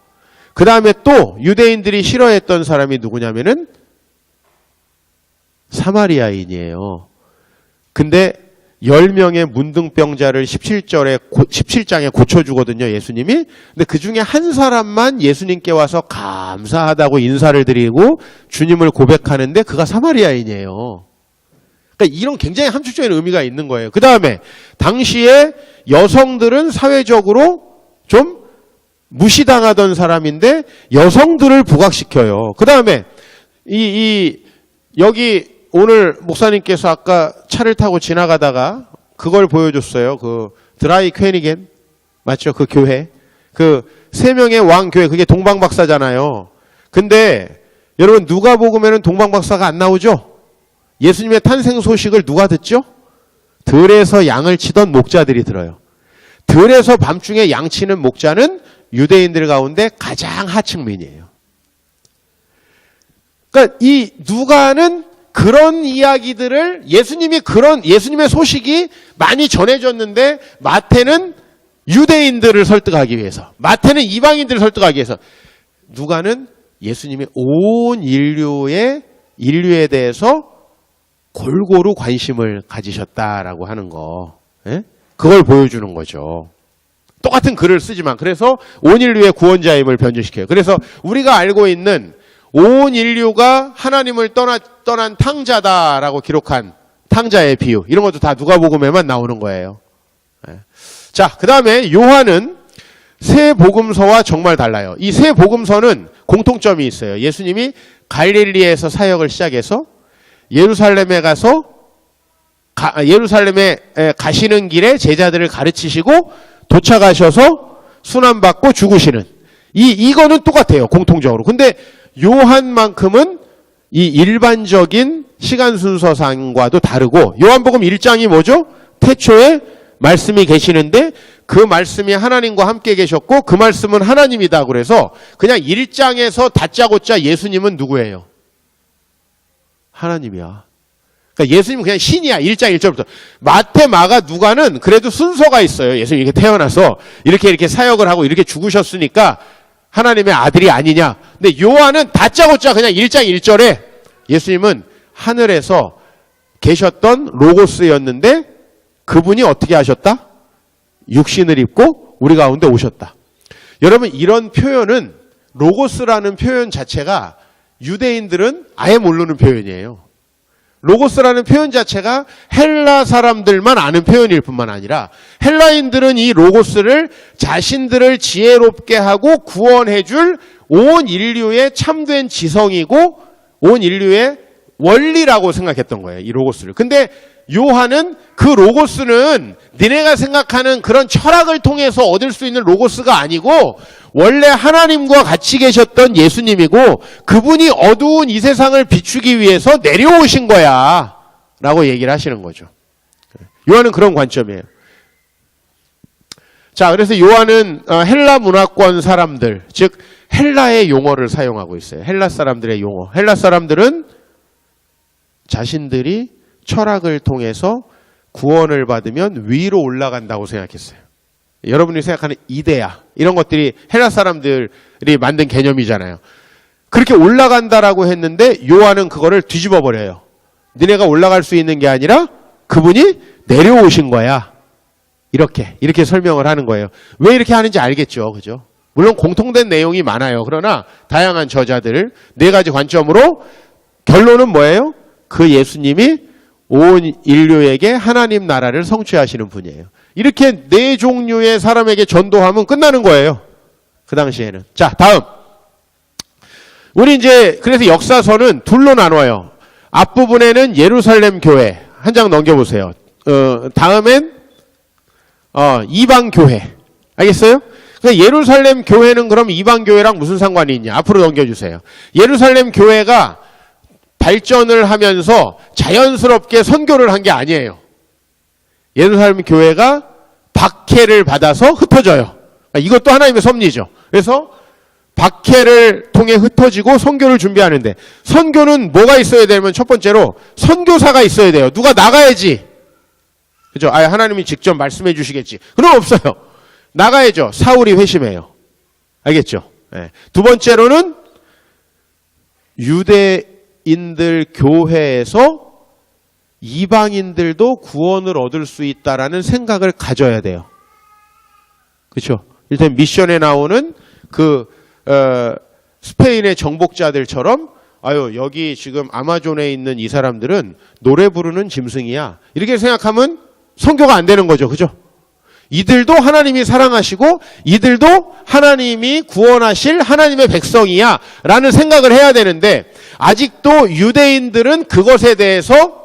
그 다음에 또 유대인들이 싫어했던 사람이 누구냐면은 사마리아인이에요. 근데 10명의 문둥병자를 17장에 고쳐주거든요, 예수님이. 근데 그 중에 한 사람만 예수님께 와서 감사하다고 인사를 드리고 주님을 고백하는데 그가 사마리아인이에요. 그러니까 이런 굉장히 함축적인 의미가 있는 거예요. 그 다음에 당시에 여성들은 사회적으로 좀 무시당하던 사람인데 여성들을 부각시켜요. 그 다음에 여기 오늘 목사님께서 아까 차를 타고 지나가다가 그걸 보여줬어요. 그 드라이 퀘니겐 맞죠? 그 교회. 그 3명의 왕교회 그게 동방박사잖아요. 근데 여러분 누가복음에는 동방박사가 안 나오죠? 예수님의 탄생 소식을 누가 듣죠? 들에서 양을 치던 목자들이 들어요. 들에서 밤중에 양 치는 목자는 유대인들 가운데 가장 하층민이에요. 그러니까 이 누가는 그런 이야기들을 예수님의 소식이 많이 전해졌는데 마태는 유대인들을 설득하기 위해서, 마태는 이방인들을 설득하기 위해서, 누가는 예수님이 온 인류에 대해서 골고루 관심을 가지셨다라고 하는 거, 예? 그걸 보여주는 거죠. 똑같은 글을 쓰지만 그래서 온 인류의 구원자임을 변주시켜요. 그래서 우리가 알고 있는 온 인류가 하나님을 떠난 탕자다라고 기록한 탕자의 비유 이런 것도 다 누가복음에만 나오는 거예요. 자, 그 다음에 요한은 세 복음서와 정말 달라요. 이 세 복음서는 공통점이 있어요. 예수님이 갈릴리에서 사역을 시작해서 예루살렘에 가시는 길에 제자들을 가르치시고 도착하셔서 순환받고 죽으시는 이거는 똑같아요. 공통적으로. 근데 요한만큼은 이 일반적인 시간 순서상과도 다르고 요한복음 1장이 뭐죠? 태초에 말씀이 계시는데 그 말씀이 하나님과 함께 계셨고 그 말씀은 하나님이다. 그래서 그냥 1장에서 다짜고짜 예수님은 누구예요? 하나님이야. 그러니까 예수님은 그냥 신이야. 1장 1절부터. 마태, 마가, 누가는 그래도 순서가 있어요. 예수님이 이렇게 태어나서 이렇게 사역을 하고 이렇게 죽으셨으니까 하나님의 아들이 아니냐. 근데 요한은 다짜고짜 그냥 1장 1절에 예수님은 하늘에서 계셨던 로고스였는데 그분이 어떻게 하셨다? 육신을 입고 우리 가운데 오셨다. 여러분 이런 표현은 로고스라는 표현 자체가 유대인들은 아예 모르는 표현이에요. 로고스라는 표현 자체가 헬라 사람들만 아는 표현일 뿐만 아니라 헬라인들은 이 로고스를 자신들을 지혜롭게 하고 구원해줄 온 인류의 참된 지성이고 온 인류의 원리라고 생각했던 거예요. 이 로고스를. 근데 요한은 그 로고스는 니네가 생각하는 그런 철학을 통해서 얻을 수 있는 로고스가 아니고 원래 하나님과 같이 계셨던 예수님이고 그분이 어두운 이 세상을 비추기 위해서 내려오신 거야 라고 얘기를 하시는 거죠. 요한은 그런 관점이에요. 자, 그래서 요한은 헬라 문화권 사람들, 즉 헬라의 용어를 사용하고 있어요. 헬라 사람들의 용어. 헬라 사람들은 자신들이 철학을 통해서 구원을 받으면 위로 올라간다고 생각했어요. 여러분이 생각하는 이데아 이런 것들이 헬라 사람들이 만든 개념이잖아요. 그렇게 올라간다라고 했는데 요한은 그거를 뒤집어 버려요. 니네가 올라갈 수 있는 게 아니라 그분이 내려오신 거야. 이렇게 설명을 하는 거예요. 왜 이렇게 하는지 알겠죠, 그죠? 물론 공통된 내용이 많아요. 그러나 다양한 저자들 4가지 관점으로 결론은 뭐예요? 그 예수님이 온 인류에게 하나님 나라를 성취하시는 분이에요. 이렇게 4종류의 사람에게 전도하면 끝나는 거예요. 그 당시에는. 자, 다음. 우리 이제 그래서 역사서는 둘로 나눠요. 앞부분에는 예루살렘 교회 한 장 넘겨보세요. 다음엔 이방 교회. 알겠어요? 그러니까 예루살렘 교회는 그럼 이방 교회랑 무슨 상관이 있냐? 앞으로 넘겨주세요. 예루살렘 교회가 발전을 하면서 자연스럽게 선교를 한 게 아니에요. 예루살렘 교회가 박해를 받아서 흩어져요. 이것도 하나님의 섭리죠. 그래서 박해를 통해 흩어지고 선교를 준비하는데, 선교는 뭐가 있어야 되면 첫 번째로 선교사가 있어야 돼요. 누가 나가야지. 그죠? 하나님이 직접 말씀해 주시겠지. 그럼 없어요. 나가야죠. 사울이 회심해요. 알겠죠? 네. 두 번째로는 유대인들 교회에서 이방인들도 구원을 얻을 수 있다라는 생각을 가져야 돼요. 그렇죠? 일단 미션에 나오는 스페인의 정복자들처럼 여기 지금 아마존에 있는 이 사람들은 노래 부르는 짐승이야. 이렇게 생각하면 선교가 안 되는 거죠. 그죠? 이들도 하나님이 사랑하시고 이들도 하나님이 구원하실 하나님의 백성이야 라는 생각을 해야 되는데, 아직도 유대인들은 그것에 대해서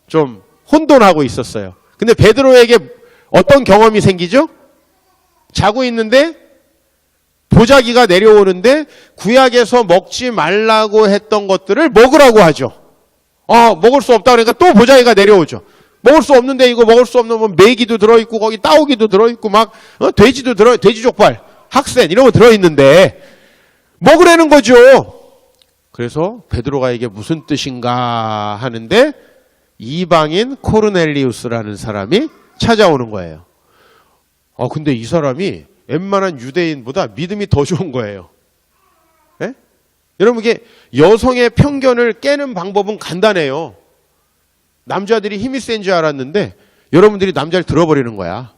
좀 혼돈하고 있었어요. 근데 베드로에게 어떤 경험이 생기죠? 자고 있는데 보자기가 내려오는데 구약에서 먹지 말라고 했던 것들을 먹으라고 하죠. 먹을 수 없다 그러니까 또 보자기가 내려오죠. 먹을 수 없는데 이거 먹을 수 없는 뭐 메기도 들어있고 거기 따오기도 들어있고 막 돼지도 돼지 족발, 학센 이런 거 들어있는데 먹으라는 거죠. 그래서 베드로가 이게 무슨 뜻인가 하는데 이방인 코르넬리우스라는 사람이 찾아오는 거예요. 근데 이 사람이 웬만한 유대인보다 믿음이 더 좋은 거예요. 네? 여러분, 이게 여성의 편견을 깨는 방법은 간단해요. 남자들이 힘이 센 줄 알았는데 여러분들이 남자를 들어버리는 거야.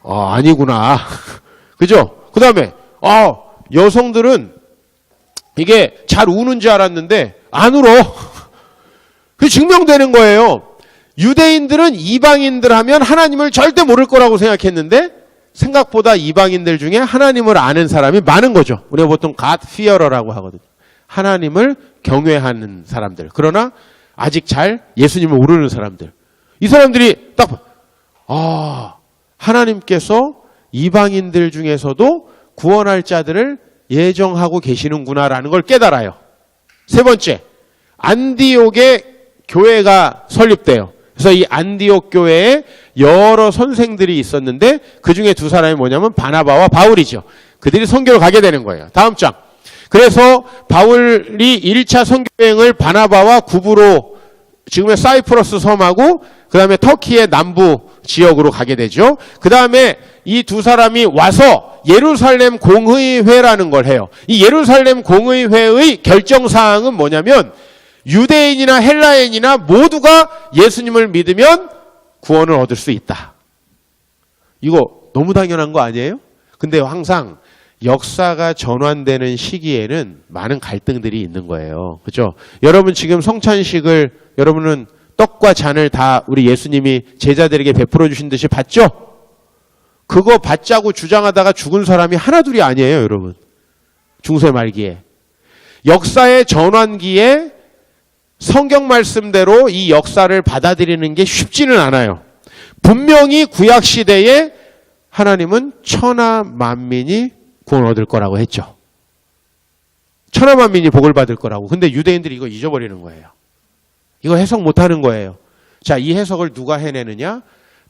아니구나. 그죠? 그 다음에 여성들은 이게 잘 우는 줄 알았는데 안 울어. 그게 증명되는 거예요. 유대인들은 이방인들 하면 하나님을 절대 모를 거라고 생각했는데 생각보다 이방인들 중에 하나님을 아는 사람이 많은 거죠. 우리가 보통 God fearer라고 하거든요. 하나님을 경외하는 사람들. 그러나 아직 잘 예수님을 모르는 사람들. 이 사람들이 딱 하나님께서 이방인들 중에서도 구원할 자들을 예정하고 계시는구나라는 걸 깨달아요. 세 번째, 안디옥에 교회가 설립돼요. 그래서 이 안디옥 교회에 여러 선생들이 있었는데 그 중에 두 사람이 뭐냐면 바나바와 바울이죠. 그들이 선교를 가게 되는 거예요. 다음 장. 그래서 바울이 1차 선교여행을 바나바와 구브로, 지금의 사이프러스 섬하고 그 다음에 터키의 남부 지역으로 가게 되죠. 그 다음에 이 두 사람이 와서 예루살렘 공의회라는 걸 해요. 이 예루살렘 공의회의 결정사항은 뭐냐면 유대인이나 헬라인이나 모두가 예수님을 믿으면 구원을 얻을 수 있다. 이거 너무 당연한 거 아니에요? 근데 항상 역사가 전환되는 시기에는 많은 갈등들이 있는 거예요. 그렇죠? 여러분 지금 성찬식을 여러분은 떡과 잔을 다 우리 예수님이 제자들에게 베풀어 주신 듯이 받죠? 그거 받자고 주장하다가 죽은 사람이 하나둘이 아니에요, 여러분. 중세 말기에. 역사의 전환기에 성경 말씀대로 이 역사를 받아들이는 게 쉽지는 않아요. 분명히 구약 시대에 하나님은 천하 만민이 구원 얻을 거라고 했죠. 천하 만민이 복을 받을 거라고. 근데 유대인들이 이거 잊어버리는 거예요. 이거 해석 못하는 거예요. 자, 이 해석을 누가 해내느냐?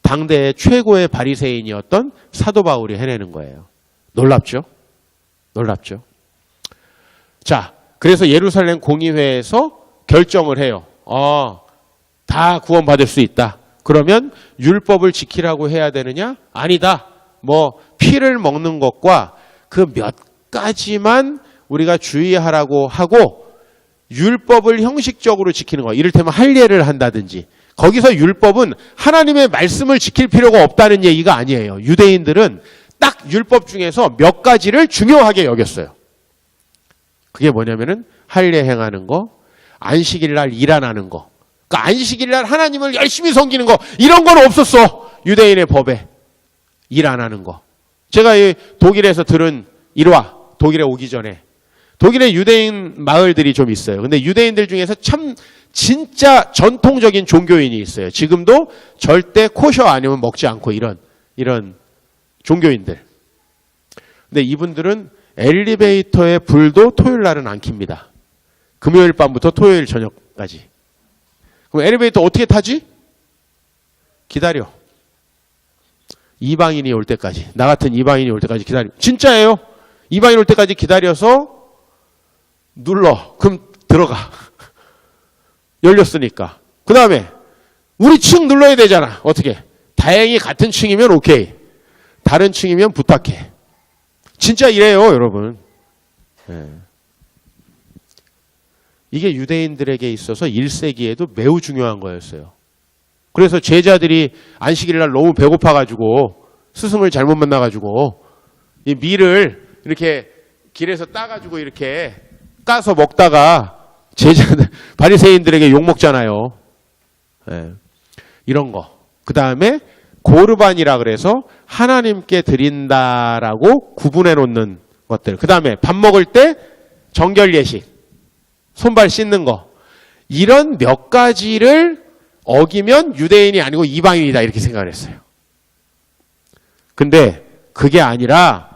당대의 최고의 바리새인이었던 사도 바울이 해내는 거예요. 놀랍죠? 놀랍죠? 자, 그래서 예루살렘 공의회에서 결정을 해요. 다 구원받을 수 있다. 그러면 율법을 지키라고 해야 되느냐? 아니다. 피를 먹는 것과 그 몇 가지만 우리가 주의하라고 하고 율법을 형식적으로 지키는 거. 이를테면 할례를 한다든지. 거기서 율법은 하나님의 말씀을 지킬 필요가 없다는 얘기가 아니에요. 유대인들은 딱 율법 중에서 몇 가지를 중요하게 여겼어요. 그게 뭐냐면은 할례 행하는 거, 안식일 날 일 안 하는 거. 그러니까 안식일 날 하나님을 열심히 섬기는 거. 이런 건 없었어. 유대인의 법에. 일 안 하는 거. 제가 이 독일에서 들은 일화, 독일에 오기 전에 독일에 유대인 마을들이 좀 있어요. 근데 유대인들 중에서 참 진짜 전통적인 종교인이 있어요. 지금도 절대 코셔 아니면 먹지 않고 이런 종교인들. 근데 이분들은 엘리베이터의 불도 토요일 날은 안 켭니다. 금요일 밤부터 토요일 저녁까지. 그럼 엘리베이터 어떻게 타지? 기다려. 이방인이 올 때까지. 나 같은 이방인이 올 때까지 기다려. 진짜예요. 이방인 올 때까지 기다려서 눌러. 그럼 들어가. 열렸으니까. 그 다음에 우리 층 눌러야 되잖아. 어떻게? 다행히 같은 층이면 오케이. 다른 층이면 부탁해. 진짜 이래요, 여러분. 네. 이게 유대인들에게 있어서 1세기에도 매우 중요한 거였어요. 그래서 제자들이 안식일 날 너무 배고파가지고 스승을 잘못 만나가지고 이 밀을 이렇게 길에서 따가지고 이렇게 까서 먹다가 제자들, 바리새인들에게 욕 먹잖아요. 네. 이런 거. 그 다음에 고르반이라 그래서 하나님께 드린다라고 구분해 놓는 것들. 그 다음에 밥 먹을 때 정결 예식, 손발 씻는 거. 이런 몇 가지를 어기면 유대인이 아니고 이방인이다 이렇게 생각을 했어요. 근데 그게 아니라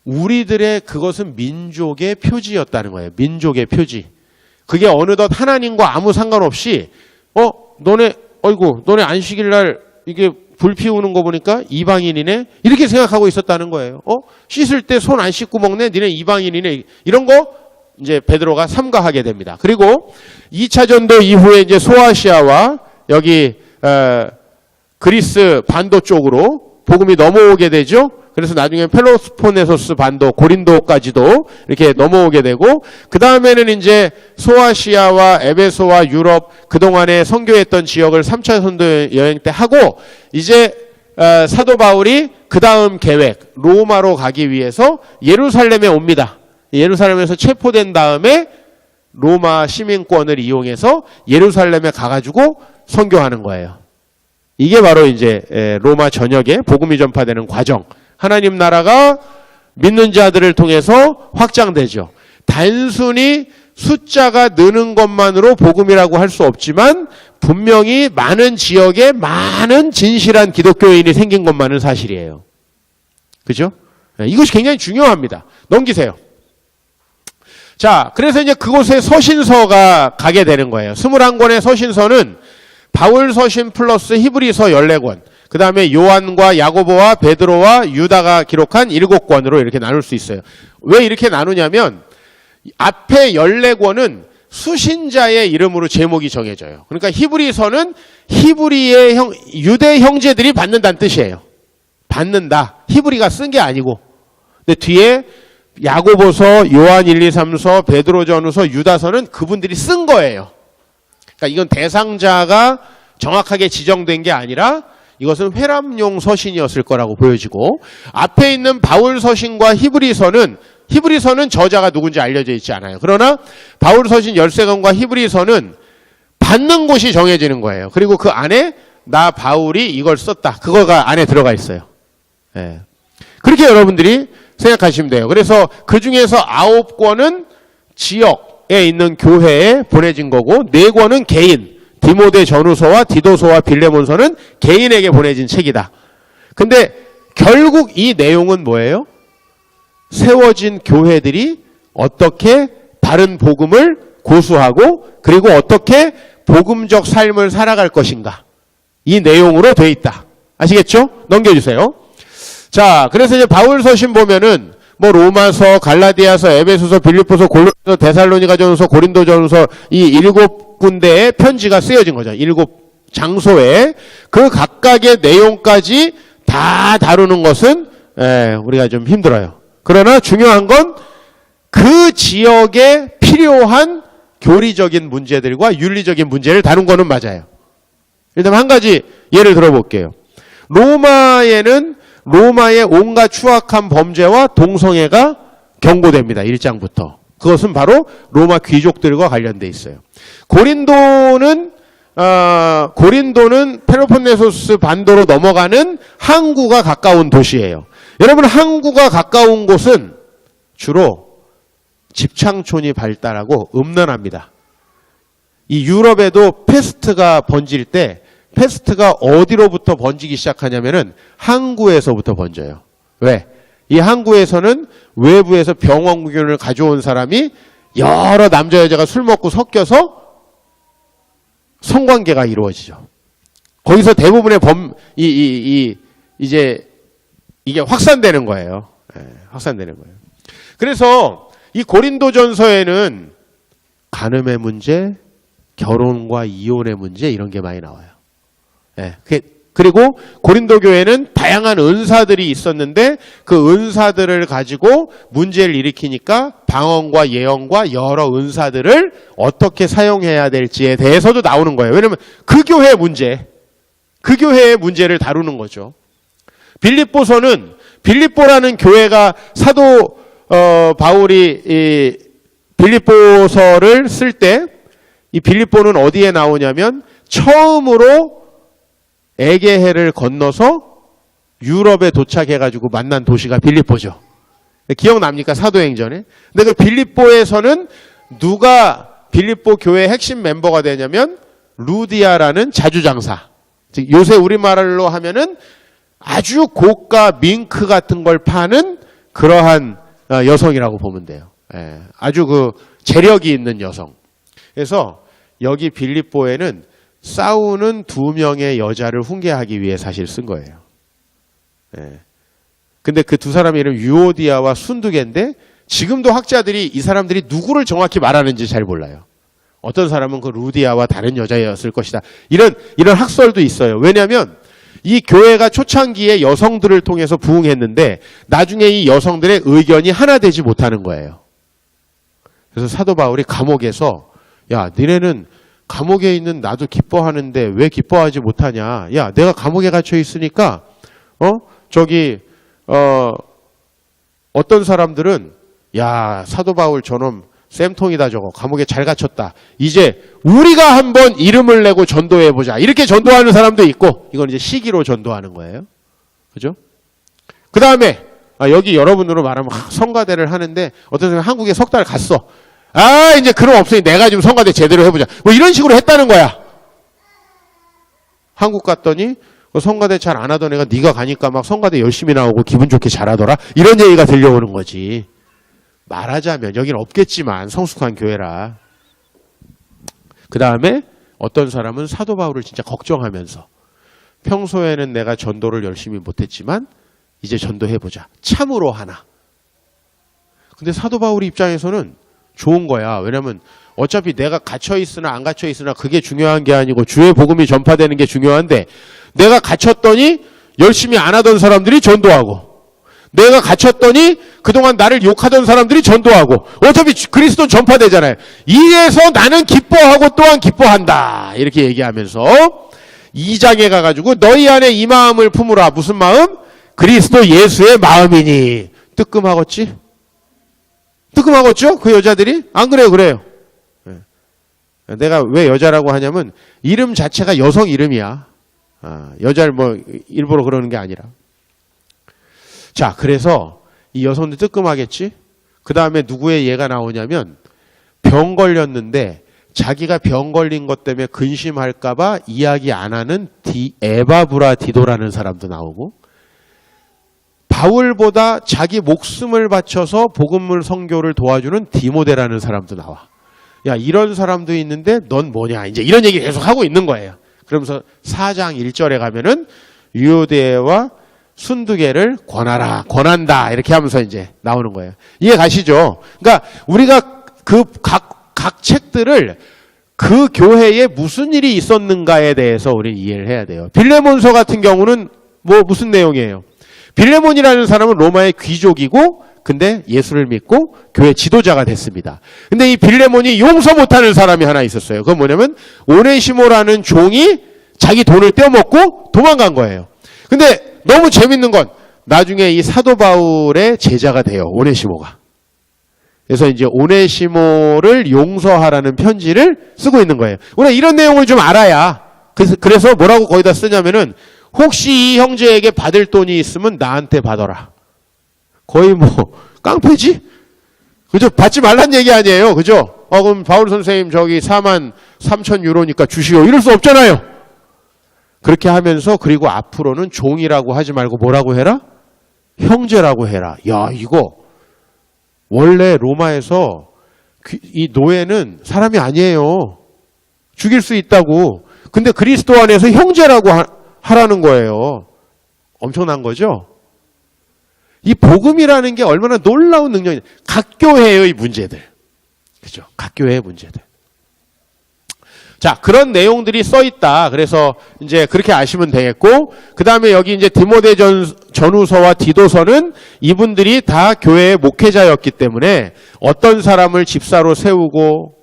우리들의 그것은 민족의 표지였다는 거예요. 민족의 표지. 그게 어느덧 하나님과 아무 상관없이 너네 안식일 날 이게 불 피우는 거 보니까 이방인이네? 이렇게 생각하고 있었다는 거예요. 씻을 때 손 안 씻고 먹네? 니네 이방인이네? 이런 거 이제 베드로가 삼가하게 됩니다. 그리고 2차 전도 이후에 이제 소아시아와 여기 그리스 반도 쪽으로 복음이 넘어오게 되죠. 그래서 나중에 펠로스포네소스 반도, 고린도까지도 이렇게 넘어오게 되고, 그 다음에는 이제 소아시아와 에베소와 유럽, 그동안에 선교했던 지역을 3차 선도 여행 때 하고, 이제 사도 바울이 그 다음 계획, 로마로 가기 위해서 예루살렘에 옵니다. 예루살렘에서 체포된 다음에 로마 시민권을 이용해서 예루살렘에 가가지고 선교하는 거예요. 이게 바로 이제 로마 전역에 복음이 전파되는 과정. 하나님 나라가 믿는 자들을 통해서 확장되죠. 단순히 숫자가 느는 것만으로 복음이라고 할 수 없지만 분명히 많은 지역에 많은 진실한 기독교인이 생긴 것만은 사실이에요. 그죠? 이것이 굉장히 중요합니다. 넘기세요. 자, 그래서 이제 그곳에 서신서가 가게 되는 거예요. 21권의 서신서는 바울 서신 플러스 히브리서 14권, 그 다음에 요한과 야고보와 베드로와 유다가 기록한 7권으로 이렇게 나눌 수 있어요. 왜 이렇게 나누냐면 앞에 14권은 수신자의 이름으로 제목이 정해져요. 그러니까 히브리서는 히브리의 유대 형제들이 받는다는 뜻이에요. 받는다. 히브리가 쓴 게 아니고. 근데 뒤에 야고보서, 요한 1, 2, 3서, 베드로전후서, 유다서는 그분들이 쓴 거예요. 그러니까 이건 대상자가 정확하게 지정된 게 아니라 이것은 회람용 서신이었을 거라고 보여지고, 앞에 있는 바울 서신과 히브리서는 저자가 누군지 알려져 있지 않아요. 그러나 바울 서신 13권과 히브리서는 받는 곳이 정해지는 거예요. 그리고 그 안에 나 바울이 이걸 썼다. 그거가 안에 들어가 있어요. 네. 그렇게 여러분들이 생각하시면 돼요. 그래서 그 중에서 9권은 지역에 있는 교회에 보내진 거고, 4권은 개인, 디모데 전후서와 디도서와 빌레몬서는 개인에게 보내진 책이다. 근데 결국 이 내용은 뭐예요? 세워진 교회들이 어떻게 바른 복음을 고수하고 그리고 어떻게 복음적 삶을 살아갈 것인가. 이 내용으로 돼 있다. 아시겠죠? 넘겨주세요. 자, 그래서 이제 바울 서신 보면은 뭐 로마서, 갈라디아서, 에베소서, 빌립보서, 골로새서, 데살로니가전서, 고린도전서 이 7군데의 편지가 쓰여진 거죠. 7장소에 그 각각의 내용까지 다 다루는 것은 우리가 좀 힘들어요. 그러나 중요한 건 그 지역에 필요한 교리적인 문제들과 윤리적인 문제를 다룬 거는 맞아요. 일단 한 가지 예를 들어볼게요. 로마의 온갖 추악한 범죄와 동성애가 경고됩니다. 1장부터. 그것은 바로 로마 귀족들과 관련돼 있어요. 고린도는 펠로폰네소스 반도로 넘어가는 항구가 가까운 도시예요. 여러분, 항구가 가까운 곳은 주로 집창촌이 발달하고 음란합니다. 이 유럽에도 패스트가 번질 때 패스트가 어디로부터 번지기 시작하냐면은 항구에서부터 번져요. 왜? 이 항구에서는 외부에서 병원균을 가져온 사람이 여러 남자 여자가 술 먹고 섞여서 성관계가 이루어지죠. 거기서 대부분의 이제 이게 확산되는 거예요. 네, 확산되는 거예요. 그래서 이 고린도전서에는 간음의 문제, 결혼과 이혼의 문제 이런 게 많이 나와요. 네, 그리고 고린도 교회는 다양한 은사들이 있었는데 그 은사들을 가지고 문제를 일으키니까 방언과 예언과 여러 은사들을 어떻게 사용해야 될지에 대해서도 나오는 거예요. 왜냐하면 그 교회의 문제, 그 교회의 문제를 다루는 거죠. 빌립보서는 빌립보라는 교회가 사도 바울이 이 빌립보서를 쓸 때 이 빌립보는 어디에 나오냐면 처음으로 에게해를 건너서 유럽에 도착해가지고 만난 도시가 빌립보죠. 기억납니까? 사도행전에. 근데 그 빌립보에서는 누가 빌립보 교회의 핵심 멤버가 되냐면 루디아라는 자주장사. 즉 요새 우리말로 하면은 아주 고가 밍크 같은 걸 파는 그러한 여성이라고 보면 돼요. 예, 아주 그 재력이 있는 여성. 그래서 여기 빌립보에는 싸우는 2명의 여자를 훈계하기 위해 사실 쓴 거예요. 예. 근데 그 두 사람의 이름 유오디아와 순두개인데 지금도 학자들이 이 사람들이 누구를 정확히 말하는지 잘 몰라요. 어떤 사람은 그 루디아와 다른 여자였을 것이다. 이런 학설도 있어요. 왜냐하면 이 교회가 초창기에 여성들을 통해서 부흥했는데 나중에 이 여성들의 의견이 하나 되지 못하는 거예요. 그래서 사도 바울이 감옥에서 야, 니네는 감옥에 있는 나도 기뻐하는데 왜 기뻐하지 못하냐. 야, 내가 감옥에 갇혀 있으니까 어떤 사람들은 야, 사도 바울 저놈 쌤통이다 저거. 감옥에 잘 갇혔다. 이제 우리가 한번 이름을 내고 전도해보자. 이렇게 전도하는 사람도 있고 이건 이제 시기로 전도하는 거예요. 그죠? 그 다음에 여기 여러분으로 말하면 성가대를 하는데 어떤 사람이 한국에 석 달 갔어. 이제 그럼 없으니 내가 좀 성가대 제대로 해보자. 뭐 이런 식으로 했다는 거야. 한국 갔더니 성가대 잘 안 하던 애가 네가 가니까 막 성가대 열심히 나오고 기분 좋게 잘하더라. 이런 얘기가 들려오는 거지. 말하자면 여기는 없겠지만 성숙한 교회라. 그 다음에 어떤 사람은 사도 바울을 진짜 걱정하면서 평소에는 내가 전도를 열심히 못했지만 이제 전도해보자. 참으로 하나. 근데 사도 바울 입장에서는 좋은 거야. 왜냐면 어차피 내가 갇혀있으나 안 갇혀있으나 그게 중요한 게 아니고 주의 복음이 전파되는 게 중요한데 내가 갇혔더니 열심히 안 하던 사람들이 전도하고 내가 갇혔더니 그동안 나를 욕하던 사람들이 전도하고 어차피 그리스도는 전파되잖아요. 이래서 나는 기뻐하고 또한 기뻐한다. 이렇게 얘기하면서 2장에 가가지고 너희 안에 이 마음을 품으라. 무슨 마음? 그리스도 예수의 마음이니. 뜨끔하겠지? 뜨끔하겠죠? 그 여자들이? 안 그래요? 그래요. 내가 왜 여자라고 하냐면 이름 자체가 여성 이름이야. 여자를 뭐 일부러 그러는 게 아니라. 자, 그래서 이 여성도 뜨끔하겠지? 그 다음에 누구의 예가 나오냐면 병 걸렸는데 자기가 병 걸린 것 때문에 근심할까봐 이야기 안 하는 에바브라디도라는 사람도 나오고 바울보다 자기 목숨을 바쳐서 복음을 선교를 도와주는 디모데라는 사람도 나와. 야, 이런 사람도 있는데 넌 뭐냐. 이제 이런 얘기 계속 하고 있는 거예요. 그러면서 4장 1절에 가면은 유오디아와 순두개를 권하라, 권한다. 이렇게 하면서 이제 나오는 거예요. 이해 가시죠? 그러니까 우리가 그 각 책들을 그 교회에 무슨 일이 있었는가에 대해서 우리는 이해를 해야 돼요. 빌레몬서 같은 경우는 뭐 무슨 내용이에요? 빌레몬이라는 사람은 로마의 귀족이고 근데 예수를 믿고 교회 지도자가 됐습니다. 근데 이 빌레몬이 용서 못하는 사람이 하나 있었어요. 그건 뭐냐면 오네시모라는 종이 자기 돈을 떼어먹고 도망간 거예요. 근데 너무 재밌는 건 나중에 이 사도 바울의 제자가 돼요. 오네시모가. 그래서 이제 오네시모를 용서하라는 편지를 쓰고 있는 거예요. 우리가 이런 내용을 좀 알아야 그래서 뭐라고 거기다 쓰냐면은 혹시 이 형제에게 받을 돈이 있으면 나한테 받아라. 거의 뭐 깡패지? 그죠? 받지 말란 얘기 아니에요. 그죠? 그럼 바울 선생님 저기 43,000유로니까 주시오. 이럴 수 없잖아요. 그렇게 하면서 그리고 앞으로는 종이라고 하지 말고 뭐라고 해라? 형제라고 해라. 야, 이거 원래 로마에서 이 노예는 사람이 아니에요. 죽일 수 있다고. 근데 그리스도 안에서 형제라고 하라는 거예요. 엄청난 거죠? 이 복음이라는 게 얼마나 놀라운 능력이냐. 각 교회의 문제들. 그죠? 각 교회의 문제들. 자, 그런 내용들이 써 있다. 그래서 이제 그렇게 아시면 되겠고, 그 다음에 여기 이제 디모데 전후서와 디도서는 이분들이 다 교회의 목회자였기 때문에 어떤 사람을 집사로 세우고,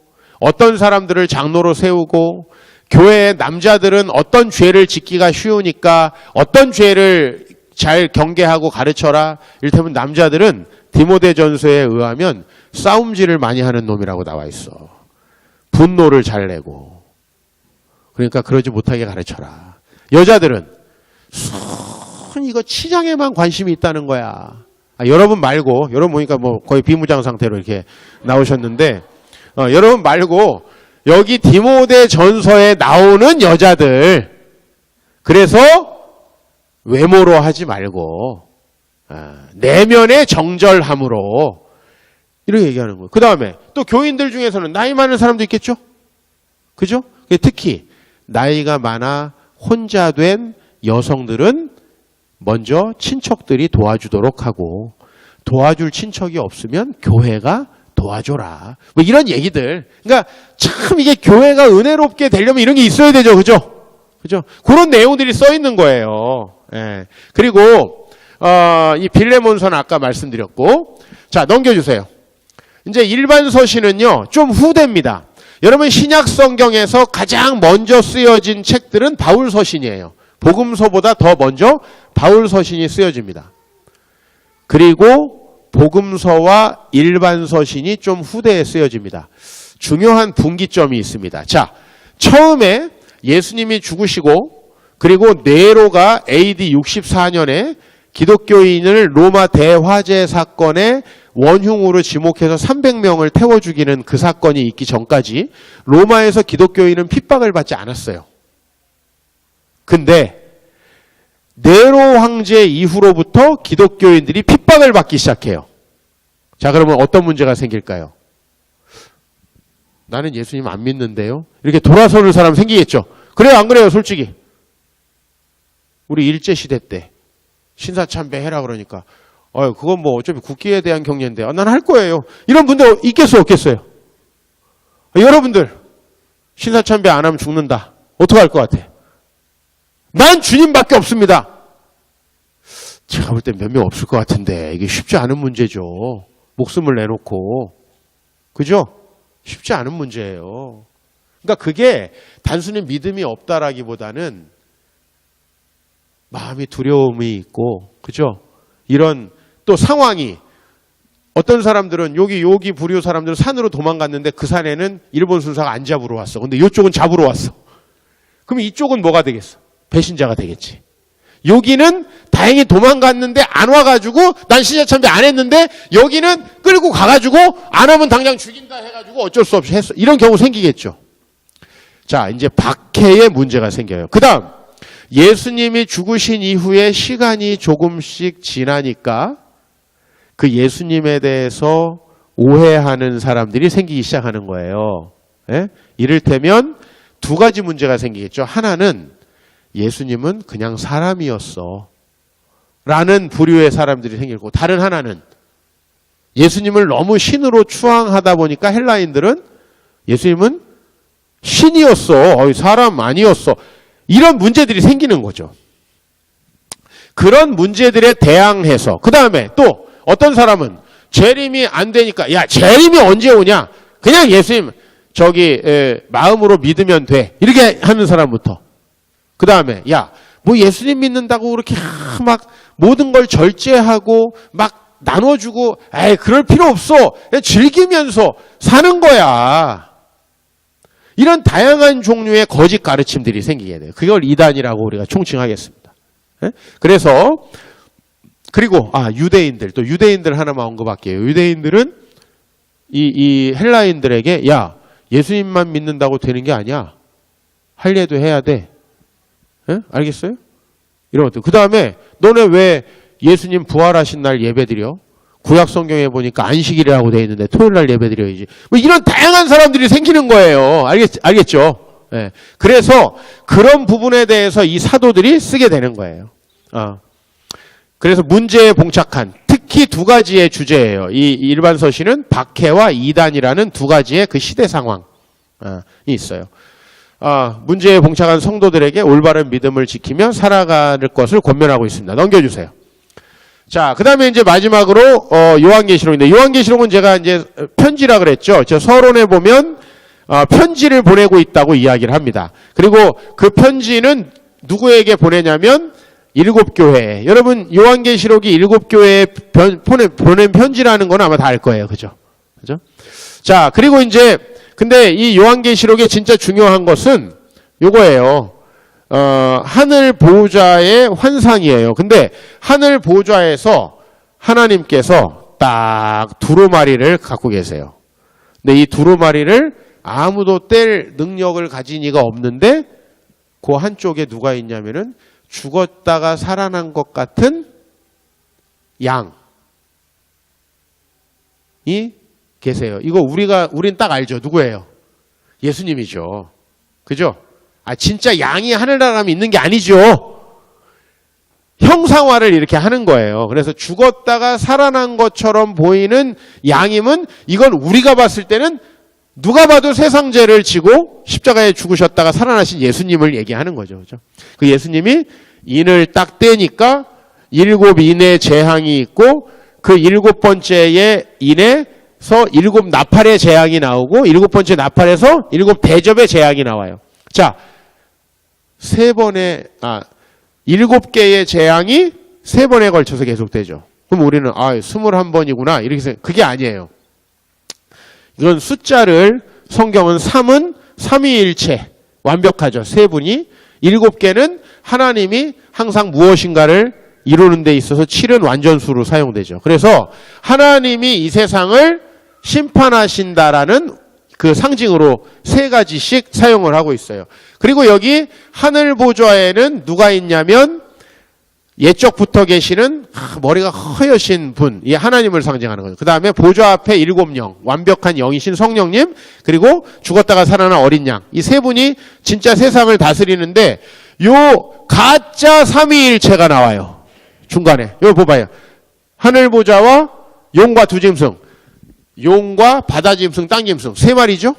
어떤 사람들을 장로로 세우고, 교회의 남자들은 어떤 죄를 짓기가 쉬우니까 어떤 죄를 잘 경계하고 가르쳐라. 이를테면 남자들은 디모데전서에 의하면 싸움질을 많이 하는 놈이라고 나와 있어. 분노를 잘 내고. 그러니까 그러지 못하게 가르쳐라. 여자들은 이거 치장에만 관심이 있다는 거야. 여러분 말고, 여러분 보니까 뭐 거의 비무장 상태로 이렇게 나오셨는데, 여러분 말고 여기 디모데전서에 나오는 여자들, 그래서 외모로 하지 말고 내면의 정절함으로 이렇게 얘기하는 거예요. 그 다음에 또 교인들 중에서는 나이 많은 사람도 있겠죠? 그죠? 특히 나이가 많아 혼자 된 여성들은 먼저 친척들이 도와주도록 하고, 도와줄 친척이 없으면 교회가 도와줘라. 뭐 이런 얘기들. 그러니까 참 이게 교회가 은혜롭게 되려면 이런 게 있어야 되죠. 그죠? 그죠? 그런 내용들이 써 있는 거예요. 예. 그리고 이 빌레몬서는 아까 말씀드렸고, 자, 넘겨주세요. 이제 일반 서신은요 좀 후대입니다. 여러분 신약 성경에서 가장 먼저 쓰여진 책들은 바울 서신이에요. 복음서보다 더 먼저 바울 서신이 쓰여집니다. 그리고 복음서와 일반 서신이 좀 후대에 쓰여집니다. 중요한 분기점이 있습니다. 자, 처음에 예수님이 죽으시고, 그리고 네로가 AD 64년에 기독교인을 로마 대화재 사건에 원흉으로 지목해서 300명을 태워 죽이는 그 사건이 있기 전까지 로마에서 기독교인은 핍박을 받지 않았어요. 근데 네로 황제 이후로부터 기독교인들이 핍박을 받기 시작해요. 자, 그러면 어떤 문제가 생길까요? 나는 예수님 안 믿는데요. 이렇게 돌아서는 사람 생기겠죠. 그래요, 안 그래요, 솔직히? 우리 일제시대 때 신사참배 해라 그러니까 그건 뭐 어차피 국기에 대한 경례인데 난 할 거예요. 이런 분들 있겠어요, 없겠어요? 여러분들 신사참배 안 하면 죽는다. 어떻게 할 것 같아? 난 주님밖에 없습니다. 제가 볼 땐 몇 명 없을 것 같은데 이게 쉽지 않은 문제죠. 목숨을 내놓고. 그죠? 쉽지 않은 문제예요. 그러니까 그게 단순히 믿음이 없다라기보다는 마음이 두려움이 있고, 그죠? 이런 또 상황이, 어떤 사람들은 여기 부류 사람들은 산으로 도망갔는데 그 산에는 일본 순사가 안 잡으러 왔어. 근데 이쪽은 잡으러 왔어. 그럼 이쪽은 뭐가 되겠어? 배신자가 되겠지. 여기는 다행히 도망갔는데 안 와가지고 난 신사참배 안 했는데 여기는 끌고 가가지고 안 하면 당장 죽인다 해가지고 어쩔 수 없이 했어. 이런 경우 생기겠죠. 자, 이제 박해의 문제가 생겨요. 그 다음 예수님이 죽으신 이후에 시간이 조금씩 지나니까 그 예수님에 대해서 오해하는 사람들이 생기기 시작하는 거예요. 예? 이를테면 두 가지 문제가 생기겠죠. 하나는 예수님은 그냥 사람이었어 라는 부류의 사람들이 생기고, 다른 하나는 예수님을 너무 신으로 추앙하다 보니까 헬라인들은 예수님은 신이었어, 사람 아니었어, 이런 문제들이 생기는 거죠. 그런 문제들에 대항해서 그 다음에 또 어떤 사람은 재림이 안 되니까 야, 재림이 언제 오냐, 그냥 예수님 마음으로 믿으면 돼, 이렇게 하는 사람부터, 그 다음에 야, 뭐 예수님 믿는다고 그렇게 막 모든 걸 절제하고 막 나눠주고, 그럴 필요 없어, 그냥 즐기면서 사는 거야. 이런 다양한 종류의 거짓 가르침들이 생기게 돼요. 그걸 이단이라고 우리가 총칭하겠습니다. 그래서 그리고 유대인들, 또 유대인들 하나만 언급할게요. 유대인들은 이 헬라인들에게 야, 예수님만 믿는다고 되는 게 아니야. 할 일도 해야 돼. 예? 알겠어요? 이런 것들. 그 다음에 너네 왜 예수님 부활하신 날 예배드려? 구약 성경에 보니까 안식일이라고 돼 있는데 토요일 날 예배드려야지. 뭐 이런 다양한 사람들이 생기는 거예요. 알겠죠? 예. 그래서 그런 부분에 대해서 이 사도들이 쓰게 되는 거예요. 그래서 문제에 봉착한 특히 두 가지의 주제예요. 이 일반 서신은 박해와 이단이라는 두 가지의 그 시대 상황이 있어요. 문제에 봉착한 성도들에게 올바른 믿음을 지키며 살아갈 것을 권면하고 있습니다. 넘겨주세요. 자, 그 다음에 이제 마지막으로 요한계시록인데, 요한계시록은 제가 이제 편지라 그랬죠. 저 서론에 보면 편지를 보내고 있다고 이야기를 합니다. 그리고 그 편지는 누구에게 보내냐면 7교회. 여러분 요한계시록이 7교회에 보낸 편지라는 건 아마 다 알 거예요. 그죠? 자, 그리고 이제 근데 이 요한계시록의 진짜 중요한 것은 요거예요. 하늘 보호자의 환상이에요. 근데 하늘 보호자에서 하나님께서 딱 두루마리를 갖고 계세요. 근데 이 두루마리를 아무도 뗄 능력을 가진 이가 없는데 그 한쪽에 누가 있냐면은 죽었다가 살아난 것 같은 양이 계세요. 이거 우린 딱 알죠. 누구예요? 예수님이죠. 그죠? 진짜 양이 하늘나라에 있는 게 아니죠. 형상화를 이렇게 하는 거예요. 그래서 죽었다가 살아난 것처럼 보이는 양임은 이건 우리가 봤을 때는 누가 봐도 세상 죄를 지고 십자가에 죽으셨다가 살아나신 예수님을 얘기하는 거죠. 그죠? 그 예수님이 인을 딱 떼니까 7 인의 재앙이 있고 그 7번째의 인에서 7 나팔의 재앙이 나오고 7번째 나팔에서 7 대접의 재앙이 나와요. 자, 7개의 재앙이 3번에 걸쳐서 계속되죠. 그럼 우리는 21번이구나 이렇게 생각. 그게 아니에요. 이건 숫자를 성경은 3은 삼위일체 완벽하죠. 세 분이 7개는 하나님이 항상 무엇인가를 이루는 데 있어서 7은 완전수로 사용되죠. 그래서 하나님이 이 세상을 심판하신다라는 그 상징으로 3가지씩 사용을 하고 있어요. 그리고 여기 하늘 보좌에는 누가 있냐면 옛적부터 계시는 머리가 허여신 분, 이 하나님을 상징하는 거죠. 그 다음에 보좌 앞에 7영, 완벽한 영이신 성령님, 그리고 죽었다가 살아난 어린 양. 이 세 분이 진짜 세상을 다스리는데 요 가짜 삼위일체가 나와요. 중간에. 이거 봐봐요. 하늘 보좌와 용과 두 짐승. 용과 바다 짐승, 땅 짐승. 3마리죠?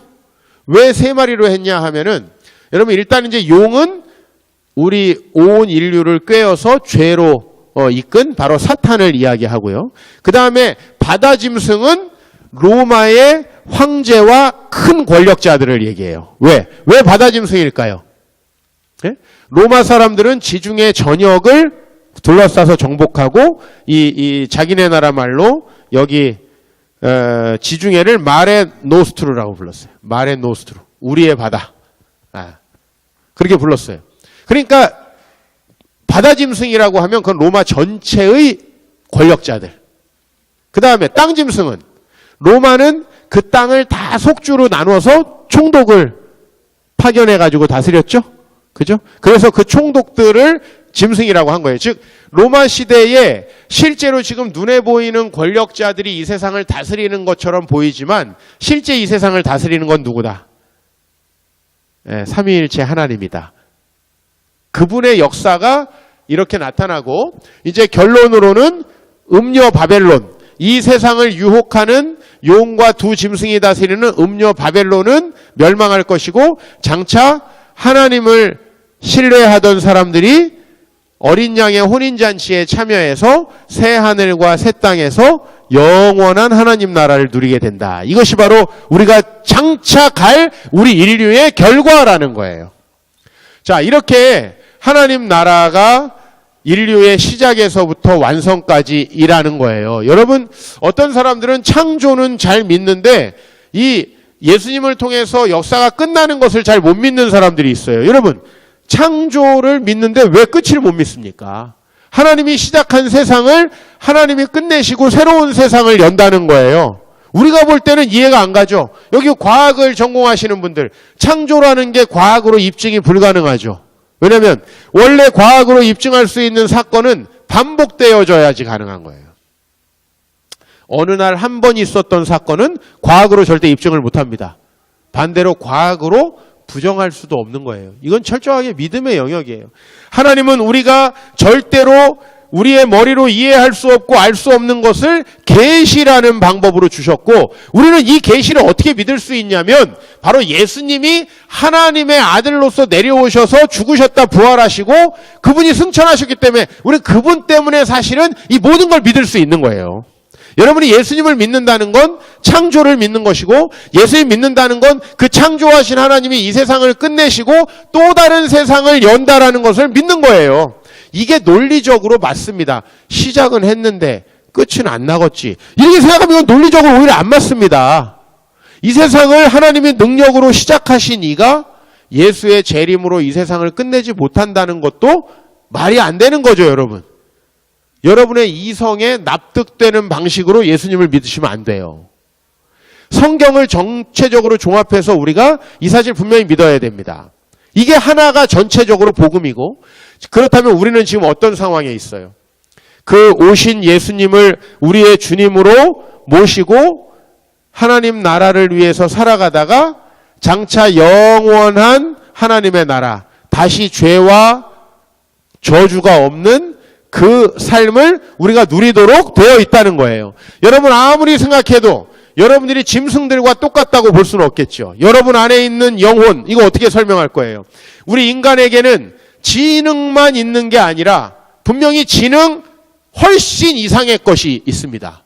왜 3마리로 했냐 하면은 여러분 일단 이제 용은 우리 온 인류를 꿰어서 죄로 이끈 바로 사탄을 이야기하고요. 그 다음에 바다 짐승은 로마의 황제와 큰 권력자들을 얘기해요. 왜 바다 짐승일까요? 네? 로마 사람들은 지중해 전역을 둘러싸서 정복하고 이 자기네 나라 말로 여기 지중해를 마레 노스트루라고 불렀어요. 마레 노스트루. 우리의 바다. 그렇게 불렀어요. 그러니까 바다 짐승이라고 하면 그건 로마 전체의 권력자들. 그 다음에 땅 짐승은 로마는 그 땅을 다 속주로 나눠서 총독을 파견해가지고 다스렸죠. 그죠? 그래서 그 총독들을 짐승이라고 한 거예요. 즉 로마 시대에 실제로 지금 눈에 보이는 권력자들이 이 세상을 다스리는 것처럼 보이지만 실제 이 세상을 다스리는 건 누구다? 삼위일체 하나님이다. 그분의 역사가 이렇게 나타나고 이제 결론으로는 음녀 바벨론, 이 세상을 유혹하는 용과 두 짐승이 다스리는 음녀 바벨론은 멸망할 것이고 장차 하나님을 신뢰하던 사람들이 어린 양의 혼인잔치에 참여해서 새 하늘과 새 땅에서 영원한 하나님 나라를 누리게 된다. 이것이 바로 우리가 장차 갈 우리 인류의 결과라는 거예요. 자, 이렇게 하나님 나라가 인류의 시작에서부터 완성까지 일하는 거예요. 여러분, 어떤 사람들은 창조는 잘 믿는데 이 예수님을 통해서 역사가 끝나는 것을 잘 못 믿는 사람들이 있어요. 여러분, 창조를 믿는데 왜 끝을 못 믿습니까? 하나님이 시작한 세상을 하나님이 끝내시고 새로운 세상을 연다는 거예요. 우리가 볼 때는 이해가 안 가죠. 여기 과학을 전공하시는 분들, 창조라는 게 과학으로 입증이 불가능하죠. 왜냐하면 원래 과학으로 입증할 수 있는 사건은 반복되어져야지 가능한 거예요. 어느 날 한 번 있었던 사건은 과학으로 절대 입증을 못합니다. 반대로 과학으로 부정할 수도 없는 거예요. 이건 철저하게 믿음의 영역이에요. 하나님은 우리가 절대로 우리의 머리로 이해할 수 없고 알 수 없는 것을 계시라는 방법으로 주셨고, 우리는 이 계시를 어떻게 믿을 수 있냐면 바로 예수님이 하나님의 아들로서 내려오셔서 죽으셨다 부활하시고 그분이 승천하셨기 때문에 우리는 그분 때문에 사실은 이 모든 걸 믿을 수 있는 거예요. 여러분이 예수님을 믿는다는 건 창조를 믿는 것이고, 예수님 믿는다는 건 그 창조하신 하나님이 이 세상을 끝내시고 또 다른 세상을 연다라는 것을 믿는 거예요. 이게 논리적으로 맞습니다. 시작은 했는데 끝은 안 나겠지. 이렇게 생각하면 이건 논리적으로 오히려 안 맞습니다. 이 세상을 하나님의 능력으로 시작하신 이가 예수의 재림으로 이 세상을 끝내지 못한다는 것도 말이 안 되는 거죠, 여러분. 여러분의 이성에 납득되는 방식으로 예수님을 믿으시면 안 돼요. 성경을 전체적으로 종합해서 우리가 이 사실 분명히 믿어야 됩니다. 이게 하나가 전체적으로 복음이고, 그렇다면 우리는 지금 어떤 상황에 있어요? 그 오신 예수님을 우리의 주님으로 모시고 하나님 나라를 위해서 살아가다가 장차 영원한 하나님의 나라, 다시 죄와 저주가 없는 그 삶을 우리가 누리도록 되어 있다는 거예요. 여러분 아무리 생각해도 여러분들이 짐승들과 똑같다고 볼 수는 없겠죠. 여러분 안에 있는 영혼, 이거 어떻게 설명할 거예요? 우리 인간에게는 지능만 있는 게 아니라 분명히 지능 훨씬 이상의 것이 있습니다.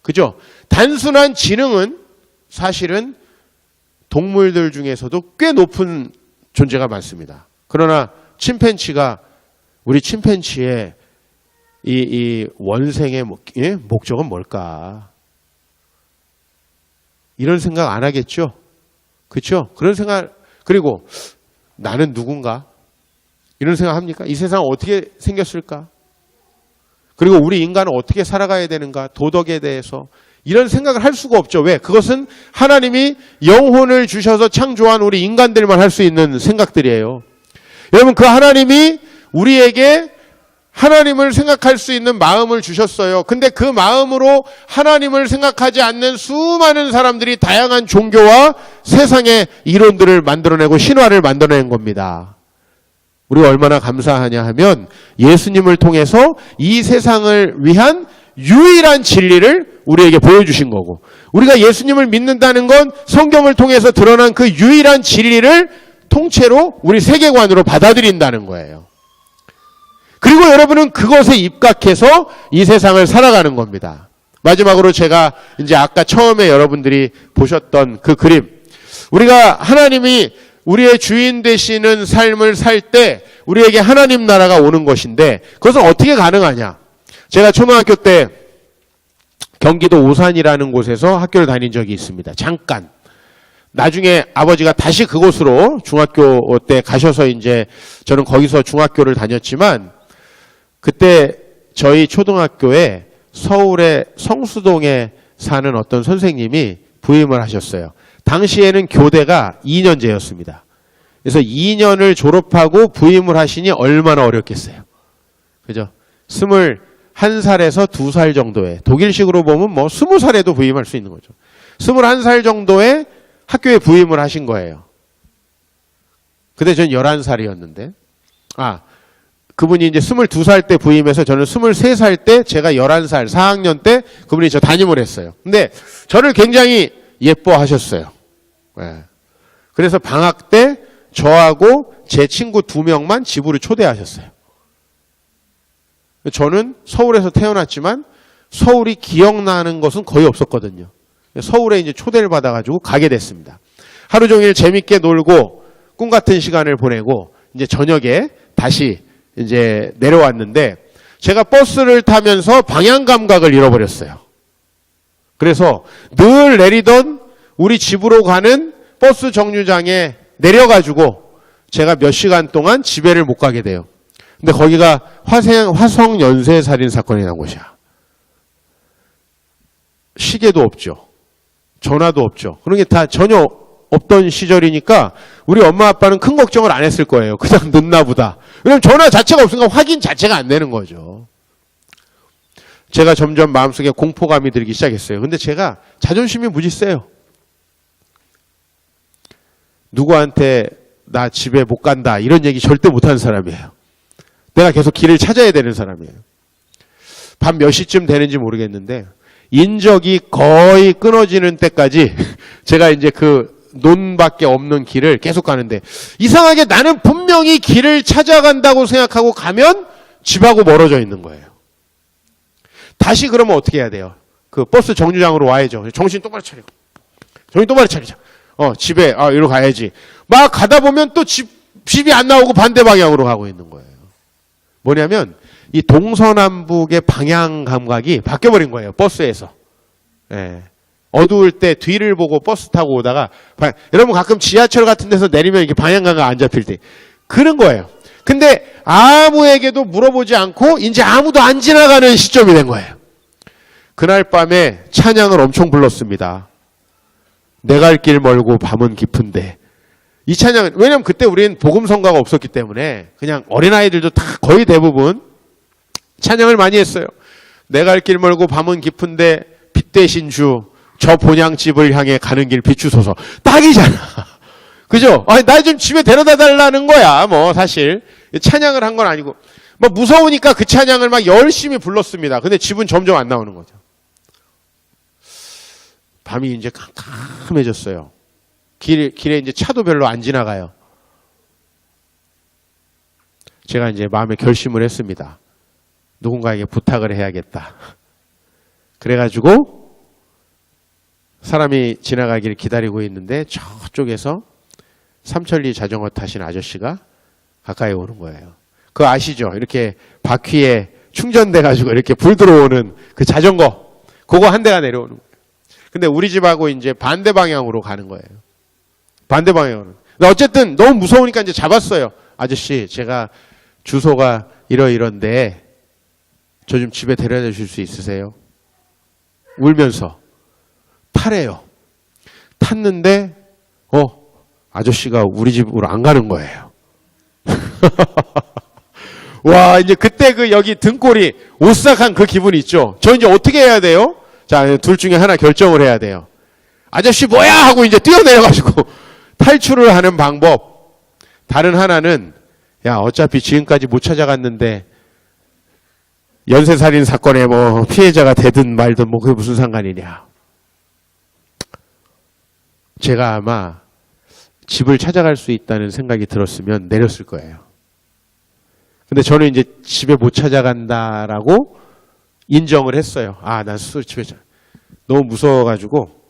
그죠? 단순한 지능은 사실은 동물들 중에서도 꽤 높은 존재가 많습니다. 그러나 우리 침팬지의 이 원생의 목적은 뭘까? 이런 생각 안 하겠죠? 그렇죠? 그런 생각, 그리고 나는 누군가? 이런 생각 합니까? 이 세상 어떻게 생겼을까? 그리고 우리 인간은 어떻게 살아가야 되는가? 도덕에 대해서 이런 생각을 할 수가 없죠. 왜? 그것은 하나님이 영혼을 주셔서 창조한 우리 인간들만 할 수 있는 생각들이에요. 여러분, 그 하나님이 우리에게 하나님을 생각할 수 있는 마음을 주셨어요. 근데 그 마음으로 하나님을 생각하지 않는 수많은 사람들이 다양한 종교와 세상의 이론들을 만들어내고 신화를 만들어낸 겁니다. 우리가 얼마나 감사하냐 하면 예수님을 통해서 이 세상을 위한 유일한 진리를 우리에게 보여주신 거고, 우리가 예수님을 믿는다는 건 성경을 통해서 드러난 그 유일한 진리를 통째로 우리 세계관으로 받아들인다는 거예요. 그리고 여러분은 그것에 입각해서 이 세상을 살아가는 겁니다. 마지막으로 제가 이제 아까 처음에 여러분들이 보셨던 그 그림, 우리가 하나님이 우리의 주인 되시는 삶을 살 때 우리에게 하나님 나라가 오는 것인데, 그것은 어떻게 가능하냐? 제가 초등학교 때 경기도 오산이라는 곳에서 학교를 다닌 적이 있습니다. 잠깐. 나중에 아버지가 다시 그곳으로 중학교 때 가셔서 이제 저는 거기서 중학교를 다녔지만, 그때 저희 초등학교에 서울의 성수동에 사는 어떤 선생님이 부임을 하셨어요. 당시에는 교대가 2년제였습니다. 그래서 2년을 졸업하고 부임을 하시니 얼마나 어렵겠어요. 그죠? 21살에서 2살 정도에, 독일식으로 보면 뭐 20살에도 부임할 수 있는 거죠. 21살 정도에 학교에 부임을 하신 거예요. 그때 전 11살이었는데, 그분이 이제 22살 때 부임해서 저는 23살 때, 제가 11살, 4학년 때 그분이 저 담임을 했어요. 근데 저를 굉장히 예뻐하셨어요. 네. 그래서 방학 때 저하고 제 친구 2명만 집으로 초대하셨어요. 저는 서울에서 태어났지만 서울이 기억나는 것은 거의 없었거든요. 서울에 이제 초대를 받아가지고 가게 됐습니다. 하루 종일 재밌게 놀고 꿈 같은 시간을 보내고 이제 저녁에 다시 이제 내려왔는데, 제가 버스를 타면서 방향 감각을 잃어버렸어요. 그래서 늘 내리던 우리 집으로 가는 버스 정류장에 내려가지고 제가 몇 시간 동안 집에를 못 가게 돼요. 근데 거기가 화성 연쇄 살인 사건이 난 곳이야. 시계도 없죠. 전화도 없죠. 그런 게 다 전혀 없던 시절이니까 우리 엄마 아빠는 큰 걱정을 안 했을 거예요. 그냥 늦나 보다. 왜냐면 전화 자체가 없으니까 확인 자체가 안 되는 거죠. 제가 점점 마음속에 공포감이 들기 시작했어요. 근데 제가 자존심이 무지 세요. 누구한테 나 집에 못 간다 이런 얘기 절대 못하는 사람이에요. 내가 계속 길을 찾아야 되는 사람이에요. 밤 몇 시쯤 되는지 모르겠는데 인적이 거의 끊어지는 때까지 제가 이제 그 논밖에 없는 길을 계속 가는데 이상하게 나는 분명히 길을 찾아간다고 생각하고 가면 집하고 멀어져 있는 거예요. 다시 그러면 어떻게 해야 돼요? 그 버스 정류장으로 와야죠. 정신 똑바로 차리고. 정신 똑바로 차리자. 집에 이리로 가야지. 막 가다 보면 또 집이 안 나오고 반대 방향으로 가고 있는 거예요. 뭐냐면 이 동서남북의 방향 감각이 바뀌어버린 거예요. 버스에서. 예. 어두울 때 뒤를 보고 버스 타고 오다가 여러분 가끔 지하철 같은 데서 내리면 이렇게 방향 감각 안 잡힐 때 그런 거예요. 근데 아무에게도 물어보지 않고 이제 아무도 안 지나가는 시점이 된 거예요. 그날 밤에 찬양을 엄청 불렀습니다. 내 갈 길 멀고 밤은 깊은데. 이 찬양은 왜냐면 그때 우리는 복음성가가 없었기 때문에 그냥 어린아이들도 다 거의 대부분 찬양을 많이 했어요. 내 갈 길 멀고 밤은 깊은데 빛 대신 주 저 본향집을 향해 가는 길 비추소서. 딱이잖아. 그죠? 나 좀 집에 데려다 달라는 거야. 뭐 사실 찬양을 한 건 아니고 뭐 무서우니까 그 찬양을 막 열심히 불렀습니다. 근데 집은 점점 안 나오는 거죠. 밤이 이제 캄캄해졌어요. 길에 이제 차도 별로 안 지나가요. 제가 이제 마음에 결심을 했습니다. 누군가에게 부탁을 해야겠다. 그래가지고 사람이 지나가기를 기다리고 있는데 저쪽에서 삼천리 자전거 타신 아저씨가 가까이 오는 거예요. 그거 아시죠? 이렇게 바퀴에 충전돼가지고 이렇게 불 들어오는 그 자전거. 그거 한 대가 내려오는 거예요. 근데 우리 집하고 이제 반대 방향으로 가는 거예요. 반대 방향으로. 근데 어쨌든 너무 무서우니까 이제 잡았어요. 아저씨, 제가 주소가 이런데 저 좀 집에 데려다 주실 수 있으세요? 울면서 타래요. 탔는데 아저씨가 우리 집으로 안 가는 거예요. 와, 이제 그때 그 여기 등골이 오싹한 그 기분 있죠. 저 이제 어떻게 해야 돼요? 자, 둘 중에 하나 결정을 해야 돼요. 아저씨 뭐야 하고 이제 뛰어내려가지고 탈출을 하는 방법. 다른 하나는 야, 어차피 지금까지 못 찾아갔는데 연쇄살인 사건에 뭐 피해자가 되든 말든 뭐 그게 무슨 상관이냐. 제가 아마 집을 찾아갈 수 있다는 생각이 들었으면 내렸을 거예요. 근데 저는 이제 집에 못 찾아간다라고 인정을 했어요. 난 스스로 집에 너무 무서워가지고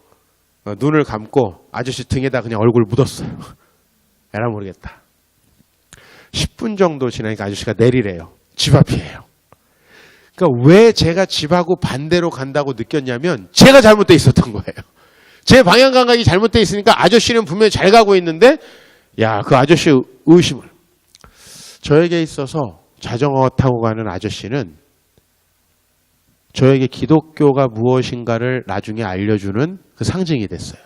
눈을 감고 아저씨 등에다 그냥 얼굴 묻었어요. 에라 모르겠다. 10분 정도 지나니까 아저씨가 내리래요. 집 앞이에요. 그러니까 왜 제가 집하고 반대로 간다고 느꼈냐면 제가 잘못돼 있었던 거예요. 제 방향 감각이 잘못돼 있으니까 아저씨는 분명히 잘 가고 있는데 그 아저씨 의심을. 저에게 있어서 자전거 타고 가는 아저씨는 저에게 기독교가 무엇인가를 나중에 알려주는 그 상징이 됐어요.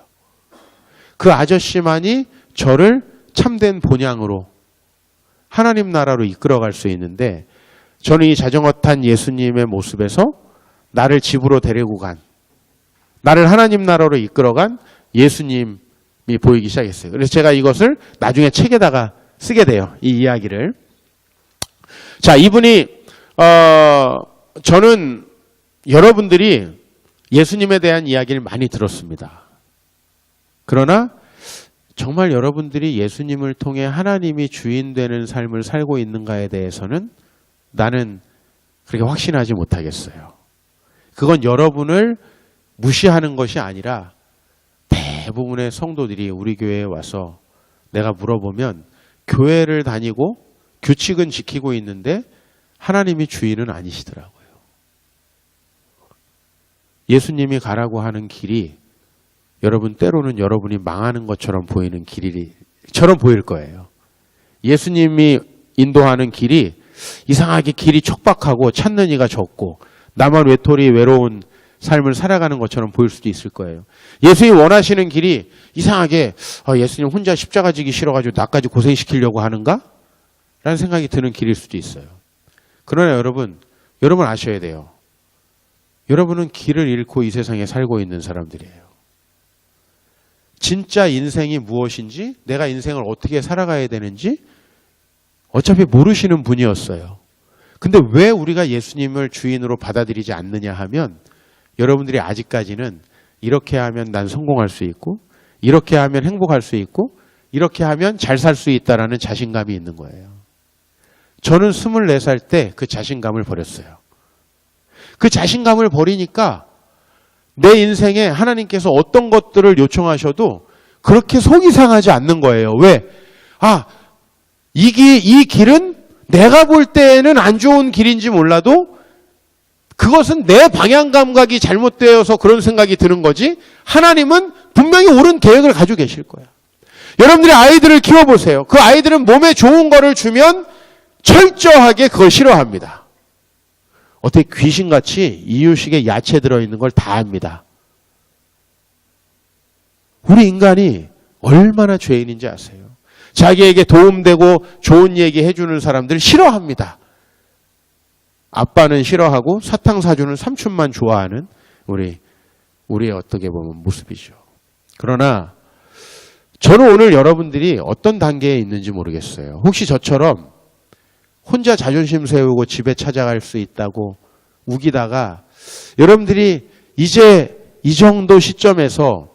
그 아저씨만이 저를 참된 본향으로 하나님 나라로 이끌어갈 수 있는데 저는 이 자전거 탄 예수님의 모습에서 나를 집으로 데리고 간 나를 하나님 나라로 이끌어간 예수님이 보이기 시작했어요. 그래서 제가 이것을 나중에 책에다가 쓰게 돼요. 이 이야기를. 자, 이분이 저는 여러분들이 예수님에 대한 이야기를 많이 들었습니다. 그러나 정말 여러분들이 예수님을 통해 하나님이 주인 되는 삶을 살고 있는가에 대해서는 나는 그렇게 확신하지 못하겠어요. 그건 여러분을 무시하는 것이 아니라 대부분의 성도들이 우리 교회에 와서 내가 물어보면 교회를 다니고 규칙은 지키고 있는데 하나님이 주인은 아니시더라고요. 예수님이 가라고 하는 길이 여러분 때로는 여러분이 망하는 것처럼 보이는 길이처럼 보일 거예요. 예수님이 인도하는 길이 이상하게 길이 촉박하고 찾는 이가 적고 나만 외톨이 외로운 삶을 살아가는 것처럼 보일 수도 있을 거예요. 예수님 원하시는 길이 이상하게 예수님 혼자 십자가 지기 싫어가지고 나까지 고생시키려고 하는가? 라는 생각이 드는 길일 수도 있어요. 그러나 여러분 아셔야 돼요. 여러분은 길을 잃고 이 세상에 살고 있는 사람들이에요. 진짜 인생이 무엇인지, 내가 인생을 어떻게 살아가야 되는지 어차피 모르시는 분이었어요. 근데 왜 우리가 예수님을 주인으로 받아들이지 않느냐 하면 여러분들이 아직까지는 이렇게 하면 난 성공할 수 있고 이렇게 하면 행복할 수 있고 이렇게 하면 잘 살 수 있다라는 자신감이 있는 거예요. 저는 24살 때 그 자신감을 버렸어요. 그 자신감을 버리니까 내 인생에 하나님께서 어떤 것들을 요청하셔도 그렇게 속이 상하지 않는 거예요. 왜? 이 길은 내가 볼 때에는 안 좋은 길인지 몰라도 그것은 내 방향 감각이 잘못되어서 그런 생각이 드는 거지 하나님은 분명히 옳은 계획을 가지고 계실 거야. 여러분들이 아이들을 키워보세요. 그 아이들은 몸에 좋은 거를 주면 철저하게 그걸 싫어합니다. 어떻게 귀신같이 이유식에 야채 들어있는 걸 다 합니다. 우리 인간이 얼마나 죄인인지 아세요? 자기에게 도움되고 좋은 얘기 해주는 사람들 싫어합니다. 아빠는 싫어하고 사탕 사주는 삼촌만 좋아하는 우리의 어떻게 보면 모습이죠. 그러나 저는 오늘 여러분들이 어떤 단계에 있는지 모르겠어요. 혹시 저처럼 혼자 자존심 세우고 집에 찾아갈 수 있다고 우기다가 여러분들이 이제 이 정도 시점에서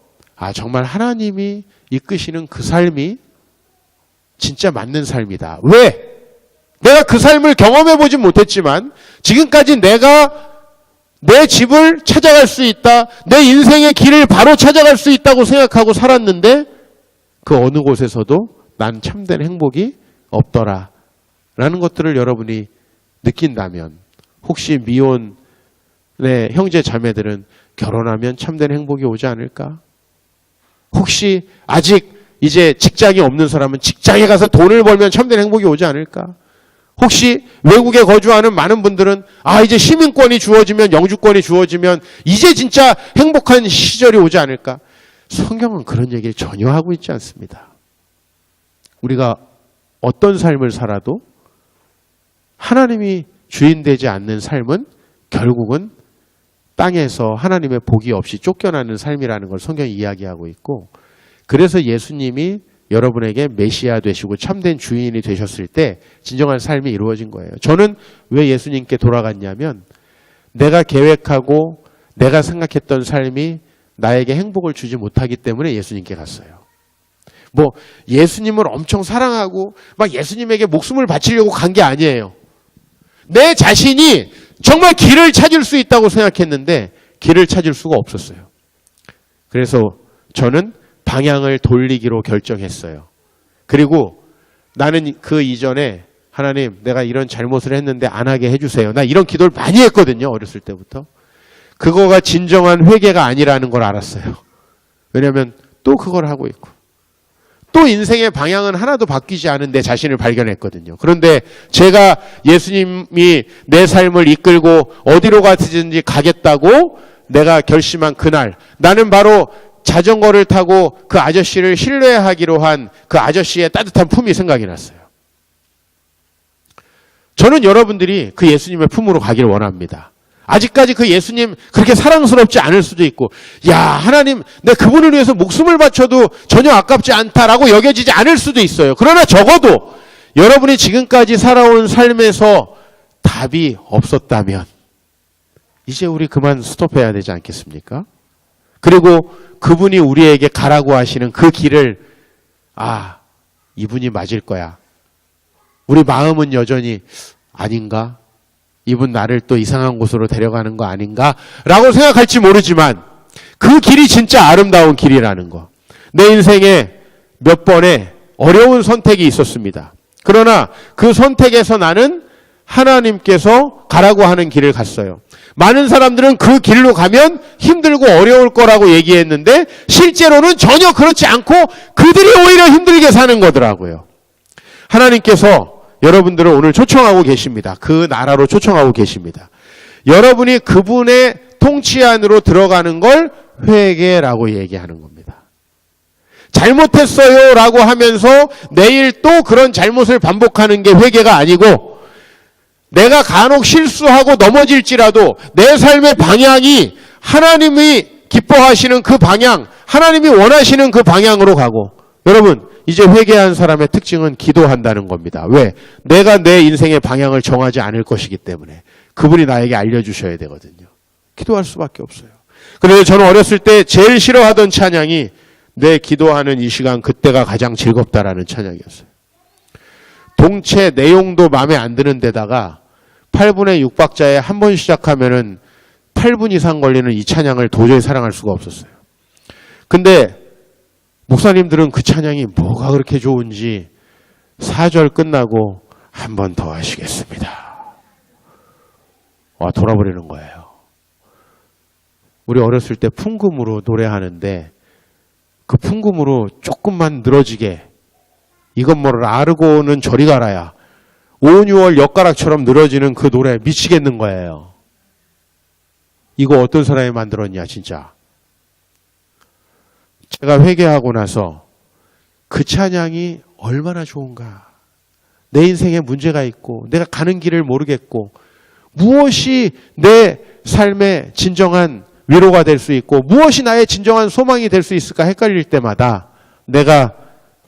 정말 하나님이 이끄시는 그 삶이 진짜 맞는 삶이다. 왜? 내가 그 삶을 경험해보진 못했지만 지금까지 내가 내 집을 찾아갈 수 있다. 내 인생의 길을 바로 찾아갈 수 있다고 생각하고 살았는데 그 어느 곳에서도 난 참된 행복이 없더라. 라는 것들을 여러분이 느낀다면 혹시 미혼의 형제 자매들은 결혼하면 참된 행복이 오지 않을까? 혹시 아직 이제 직장이 없는 사람은 직장에 가서 돈을 벌면 참된 행복이 오지 않을까? 혹시 외국에 거주하는 많은 분들은 이제 시민권이 주어지면 영주권이 주어지면 이제 진짜 행복한 시절이 오지 않을까? 성경은 그런 얘기를 전혀 하고 있지 않습니다. 우리가 어떤 삶을 살아도 하나님이 주인 되지 않는 삶은 결국은 땅에서 하나님의 복이 없이 쫓겨나는 삶이라는 걸 성경이 이야기하고 있고 그래서 예수님이 여러분에게 메시아 되시고 참된 주인이 되셨을 때 진정한 삶이 이루어진 거예요. 저는 왜 예수님께 돌아갔냐면 내가 계획하고 내가 생각했던 삶이 나에게 행복을 주지 못하기 때문에 예수님께 갔어요. 예수님을 엄청 사랑하고 막 예수님에게 목숨을 바치려고 간 게 아니에요. 내 자신이 정말 길을 찾을 수 있다고 생각했는데 길을 찾을 수가 없었어요. 그래서 저는 방향을 돌리기로 결정했어요. 그리고 나는 그 이전에 하나님 내가 이런 잘못을 했는데 안 하게 해주세요. 나 이런 기도를 많이 했거든요. 어렸을 때부터. 그거가 진정한 회개가 아니라는 걸 알았어요. 왜냐하면 또 그걸 하고 있고 또 인생의 방향은 하나도 바뀌지 않은 내 자신을 발견했거든요. 그런데 제가 예수님이 내 삶을 이끌고 어디로 가든지 가겠다고 내가 결심한 그날 나는 바로 자전거를 타고 그 아저씨를 신뢰하기로 한 그 아저씨의 따뜻한 품이 생각이 났어요. 저는 여러분들이 그 예수님의 품으로 가길 원합니다. 아직까지 그 예수님 그렇게 사랑스럽지 않을 수도 있고 하나님 내가 그분을 위해서 목숨을 바쳐도 전혀 아깝지 않다라고 여겨지지 않을 수도 있어요. 그러나 적어도 여러분이 지금까지 살아온 삶에서 답이 없었다면 이제 우리 그만 스톱해야 되지 않겠습니까? 그리고 그분이 우리에게 가라고 하시는 그 길을 이분이 맞을 거야. 우리 마음은 여전히 아닌가? 이분 나를 또 이상한 곳으로 데려가는 거 아닌가? 라고 생각할지 모르지만 그 길이 진짜 아름다운 길이라는 거. 내 인생에 몇 번의 어려운 선택이 있었습니다. 그러나 그 선택에서 나는 하나님께서 가라고 하는 길을 갔어요. 많은 사람들은 그 길로 가면 힘들고 어려울 거라고 얘기했는데 실제로는 전혀 그렇지 않고 그들이 오히려 힘들게 사는 거더라고요. 하나님께서 여러분들을 오늘 초청하고 계십니다. 그 나라로 초청하고 계십니다. 여러분이 그분의 통치 안으로 들어가는 걸 회개라고 얘기하는 겁니다. 잘못했어요 라고 하면서 내일 또 그런 잘못을 반복하는 게 회개가 아니고, 내가 간혹 실수하고 넘어질지라도 내 삶의 방향이 하나님이 기뻐하시는 그 방향, 하나님이 원하시는 그 방향으로 가고, 여러분 이제 회개한 사람의 특징은 기도한다는 겁니다. 왜? 내가 내 인생의 방향을 정하지 않을 것이기 때문에 그분이 나에게 알려주셔야 되거든요. 기도할 수밖에 없어요. 그래서 저는 어렸을 때 제일 싫어하던 찬양이 내 기도하는 이 시간 그때가 가장 즐겁다라는 찬양이었어요. 동체 내용도 마음에 안 드는 데다가 8분의 6박자에 한 번 시작하면은 8분 이상 걸리는 이 찬양을 도저히 사랑할 수가 없었어요. 근데 목사님들은 그 찬양이 뭐가 그렇게 좋은지 4절 끝나고 한 번 더 하시겠습니다. 와, 돌아버리는 거예요. 우리 어렸을 때 풍금으로 노래하는데 그 풍금으로 조금만 늘어지게, 이건 뭐를 아르고는 저리 가라야 5, 6월 엿가락처럼 늘어지는 그 노래 미치겠는 거예요. 이거 어떤 사람이 만들었냐 진짜. 제가 회개하고 나서 그 찬양이 얼마나 좋은가. 내 인생에 문제가 있고 내가 가는 길을 모르겠고 무엇이 내 삶의 진정한 위로가 될 수 있고 무엇이 나의 진정한 소망이 될 수 있을까 헷갈릴 때마다 내가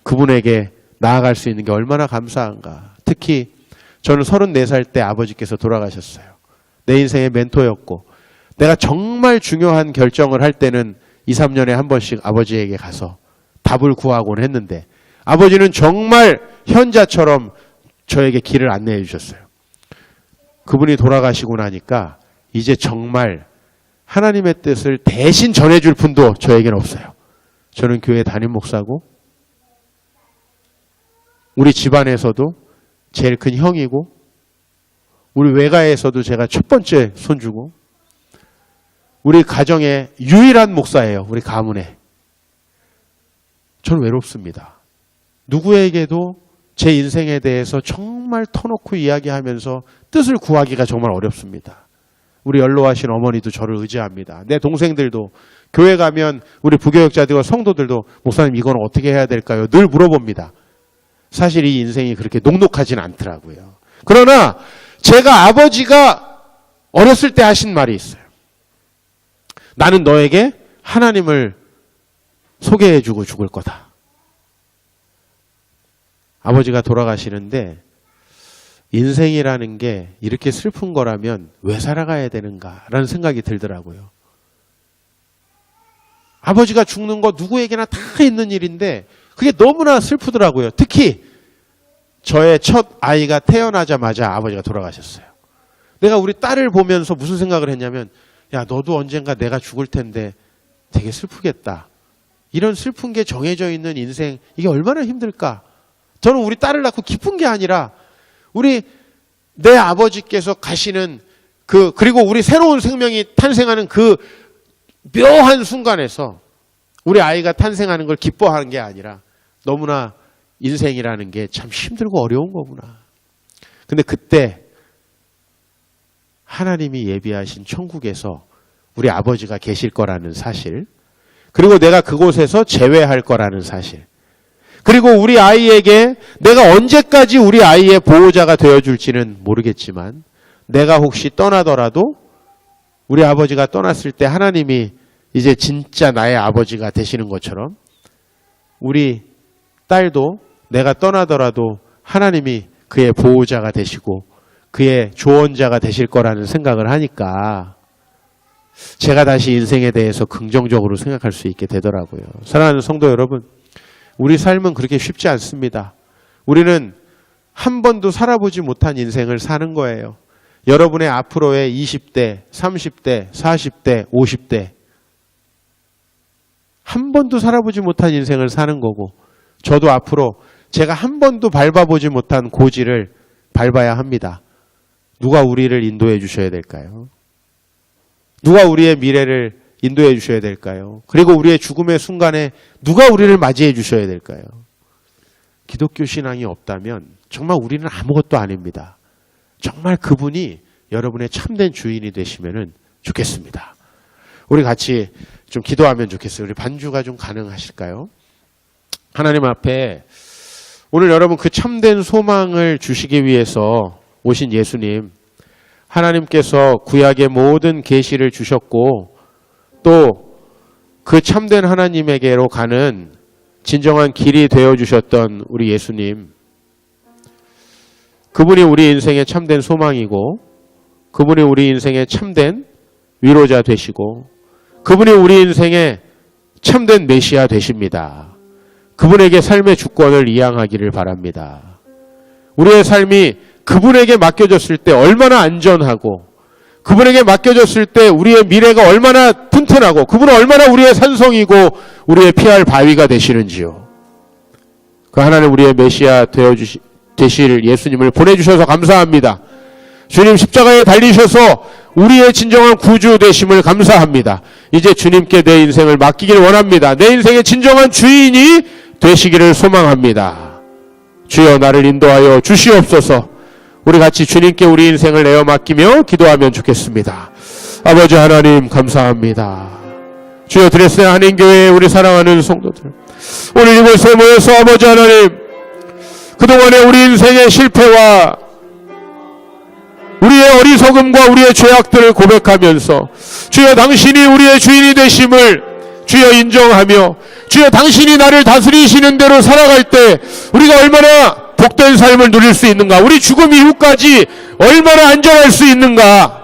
그분에게 나아갈 수 있는 게 얼마나 감사한가. 특히 저는 34살 때 아버지께서 돌아가셨어요. 내 인생의 멘토였고 내가 정말 중요한 결정을 할 때는 2, 3년에 한 번씩 아버지에게 가서 답을 구하곤 했는데 아버지는 정말 현자처럼 저에게 길을 안내해 주셨어요. 그분이 돌아가시고 나니까 이제 정말 하나님의 뜻을 대신 전해줄 분도 저에게는 없어요. 저는 교회 담임 목사고 우리 집안에서도 제일 큰 형이고 우리 외가에서도 제가 첫 번째 손주고 우리 가정의 유일한 목사예요. 우리 가문에. 저는 외롭습니다. 누구에게도 제 인생에 대해서 정말 터놓고 이야기하면서 뜻을 구하기가 정말 어렵습니다. 우리 연로하신 어머니도 저를 의지합니다. 내 동생들도 교회 가면 우리 부교역자들과 성도들도 목사님 이건 어떻게 해야 될까요? 늘 물어봅니다. 사실 이 인생이 그렇게 녹록하진 않더라고요. 그러나 제가 아버지가 어렸을 때 하신 말이 있어요. 나는 너에게 하나님을 소개해주고 죽을 거다. 아버지가 돌아가시는데 인생이라는 게 이렇게 슬픈 거라면 왜 살아가야 되는가라는 생각이 들더라고요. 아버지가 죽는 거 누구에게나 다 있는 일인데 그게 너무나 슬프더라고요. 특히 저의 첫 아이가 태어나자마자 아버지가 돌아가셨어요. 내가 우리 딸을 보면서 무슨 생각을 했냐면 야, 너도 언젠가 내가 죽을 텐데 되게 슬프겠다. 이런 슬픈 게 정해져 있는 인생, 이게 얼마나 힘들까? 저는 우리 딸을 낳고 기쁜 게 아니라 내 아버지께서 가시는 그리고 우리 새로운 생명이 탄생하는 그 묘한 순간에서 우리 아이가 탄생하는 걸 기뻐하는 게 아니라 너무나 인생이라는 게 참 힘들고 어려운 거구나. 근데 그때 하나님이 예비하신 천국에서 우리 아버지가 계실 거라는 사실, 그리고 내가 그곳에서 재회할 거라는 사실, 그리고 우리 아이에게 내가 언제까지 우리 아이의 보호자가 되어줄지는 모르겠지만 내가 혹시 떠나더라도 우리 아버지가 떠났을 때 하나님이 이제 진짜 나의 아버지가 되시는 것처럼 우리 딸도 내가 떠나더라도 하나님이 그의 보호자가 되시고 그의 조언자가 되실 거라는 생각을 하니까 제가 다시 인생에 대해서 긍정적으로 생각할 수 있게 되더라고요. 사랑하는 성도 여러분, 우리 삶은 그렇게 쉽지 않습니다. 우리는 한 번도 살아보지 못한 인생을 사는 거예요. 여러분의 앞으로의 20대, 30대, 40대, 50대 한 번도 살아보지 못한 인생을 사는 거고 저도 앞으로 제가 한 번도 밟아보지 못한 고지를 밟아야 합니다. 누가 우리를 인도해 주셔야 될까요? 누가 우리의 미래를 인도해 주셔야 될까요? 그리고 우리의 죽음의 순간에 누가 우리를 맞이해 주셔야 될까요? 기독교 신앙이 없다면 정말 우리는 아무것도 아닙니다. 정말 그분이 여러분의 참된 주인이 되시면 좋겠습니다. 우리 같이 좀 기도하면 좋겠어요. 우리 반주가 좀 가능하실까요? 하나님 앞에 오늘 여러분 그 참된 소망을 주시기 위해서 오신 예수님, 하나님께서 구약의 모든 계시를 주셨고 또 그 참된 하나님에게로 가는 진정한 길이 되어주셨던 우리 예수님, 그분이 우리 인생의 참된 소망이고 그분이 우리 인생의 참된 위로자 되시고 그분이 우리 인생의 참된 메시아 되십니다. 그분에게 삶의 주권을 이양하기를 바랍니다. 우리의 삶이 그분에게 맡겨졌을 때 얼마나 안전하고 그분에게 맡겨졌을 때 우리의 미래가 얼마나 튼튼하고 그분은 얼마나 우리의 산성이고 우리의 피할 바위가 되시는지요. 그 하나님 우리의 메시아 되실 예수님을 보내주셔서 감사합니다. 주님 십자가에 달리셔서 우리의 진정한 구주 되심을 감사합니다. 이제 주님께 내 인생을 맡기길 원합니다. 내 인생의 진정한 주인이 되시기를 소망합니다. 주여 나를 인도하여 주시옵소서. 우리 같이 주님께 우리 인생을 내어 맡기며 기도하면 좋겠습니다. 아버지 하나님 감사합니다. 주여 드레스덴 한인교회 우리 사랑하는 성도들, 오늘 이곳에 모여서 아버지 하나님 그동안의 우리 인생의 실패와 우리의 어리석음과 우리의 죄악들을 고백하면서 주여 당신이 우리의 주인이 되심을 주여 인정하며 주여 당신이 나를 다스리시는 대로 살아갈 때 우리가 얼마나 복된 삶을 누릴 수 있는가, 우리 죽음 이후까지 얼마나 안전할 수 있는가,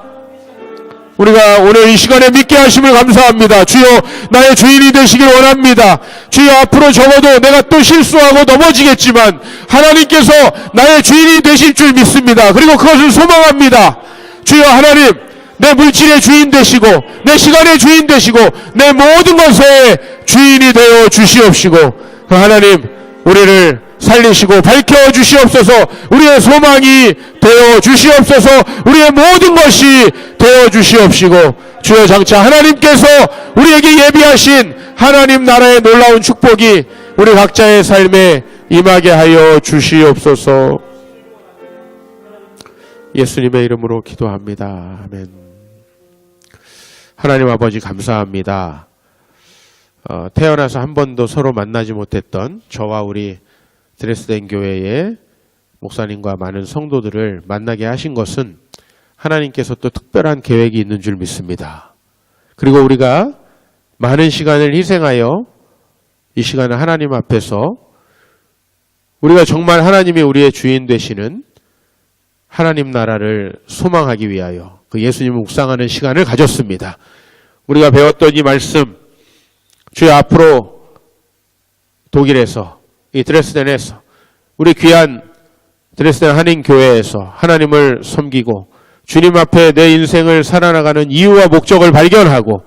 우리가 오늘 이 시간에 믿게 하심을 감사합니다. 주여 나의 주인이 되시길 원합니다. 주여 앞으로 적어도 내가 또 실수하고 넘어지겠지만 하나님께서 나의 주인이 되실 줄 믿습니다. 그리고 그것을 소망합니다. 주여 하나님 내 물질의 주인 되시고 내 시간의 주인 되시고 내 모든 것의 주인이 되어 주시옵시고 그 하나님 우리를 살리시고 밝혀 주시옵소서. 우리의 소망이 되어 주시옵소서. 우리의 모든 것이 되어 주시옵시고 주여 장차 하나님께서 우리에게 예비하신 하나님 나라의 놀라운 축복이 우리 각자의 삶에 임하게 하여 주시옵소서. 예수님의 이름으로 기도합니다. 아멘. 하나님 아버지 감사합니다. 태어나서 한 번도 서로 만나지 못했던 저와 우리 드레스덴 교회의 목사님과 많은 성도들을 만나게 하신 것은 하나님께서 또 특별한 계획이 있는 줄 믿습니다. 그리고 우리가 많은 시간을 희생하여 이 시간을 하나님 앞에서 우리가 정말 하나님이 우리의 주인 되시는 하나님 나라를 소망하기 위하여 그 예수님을 묵상하는 시간을 가졌습니다. 우리가 배웠던 이 말씀, 주여 앞으로 독일에서 이 드레스덴에서 우리 귀한 드레스덴 한인교회에서 하나님을 섬기고 주님 앞에 내 인생을 살아나가는 이유와 목적을 발견하고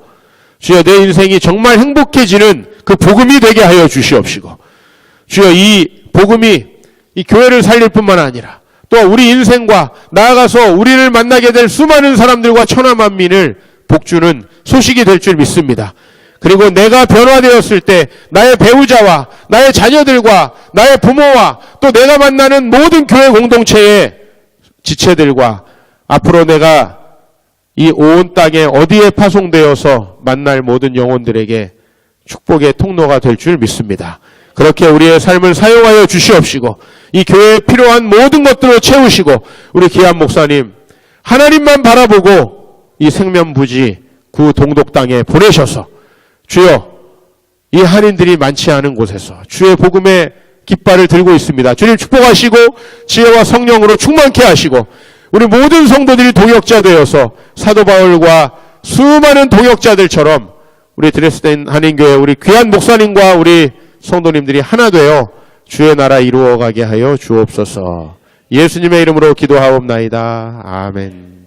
주여 내 인생이 정말 행복해지는 그 복음이 되게 하여 주시옵시고 주여 이 복음이 이 교회를 살릴 뿐만 아니라 또 우리 인생과 나아가서 우리를 만나게 될 수많은 사람들과 천하만민을 복주는 소식이 될 줄 믿습니다. 그리고 내가 변화되었을 때 나의 배우자와 나의 자녀들과 나의 부모와 또 내가 만나는 모든 교회 공동체의 지체들과 앞으로 내가 이 온 땅에 어디에 파송되어서 만날 모든 영혼들에게 축복의 통로가 될 줄 믿습니다. 그렇게 우리의 삶을 사용하여 주시옵시고 이 교회에 필요한 모든 것들을 채우시고 우리 귀한 목사님 하나님만 바라보고 이 생면부지 구 동독 땅에 보내셔서 주여 이 한인들이 많지 않은 곳에서 주의 복음의 깃발을 들고 있습니다. 주님 축복하시고 지혜와 성령으로 충만케 하시고 우리 모든 성도들이 동역자 되어서 사도 바울과 수많은 동역자들처럼 우리 드레스덴 한인교회 우리 귀한 목사님과 우리 성도님들이 하나 되어 주의 나라 이루어가게 하여 주옵소서. 예수님의 이름으로 기도하옵나이다. 아멘.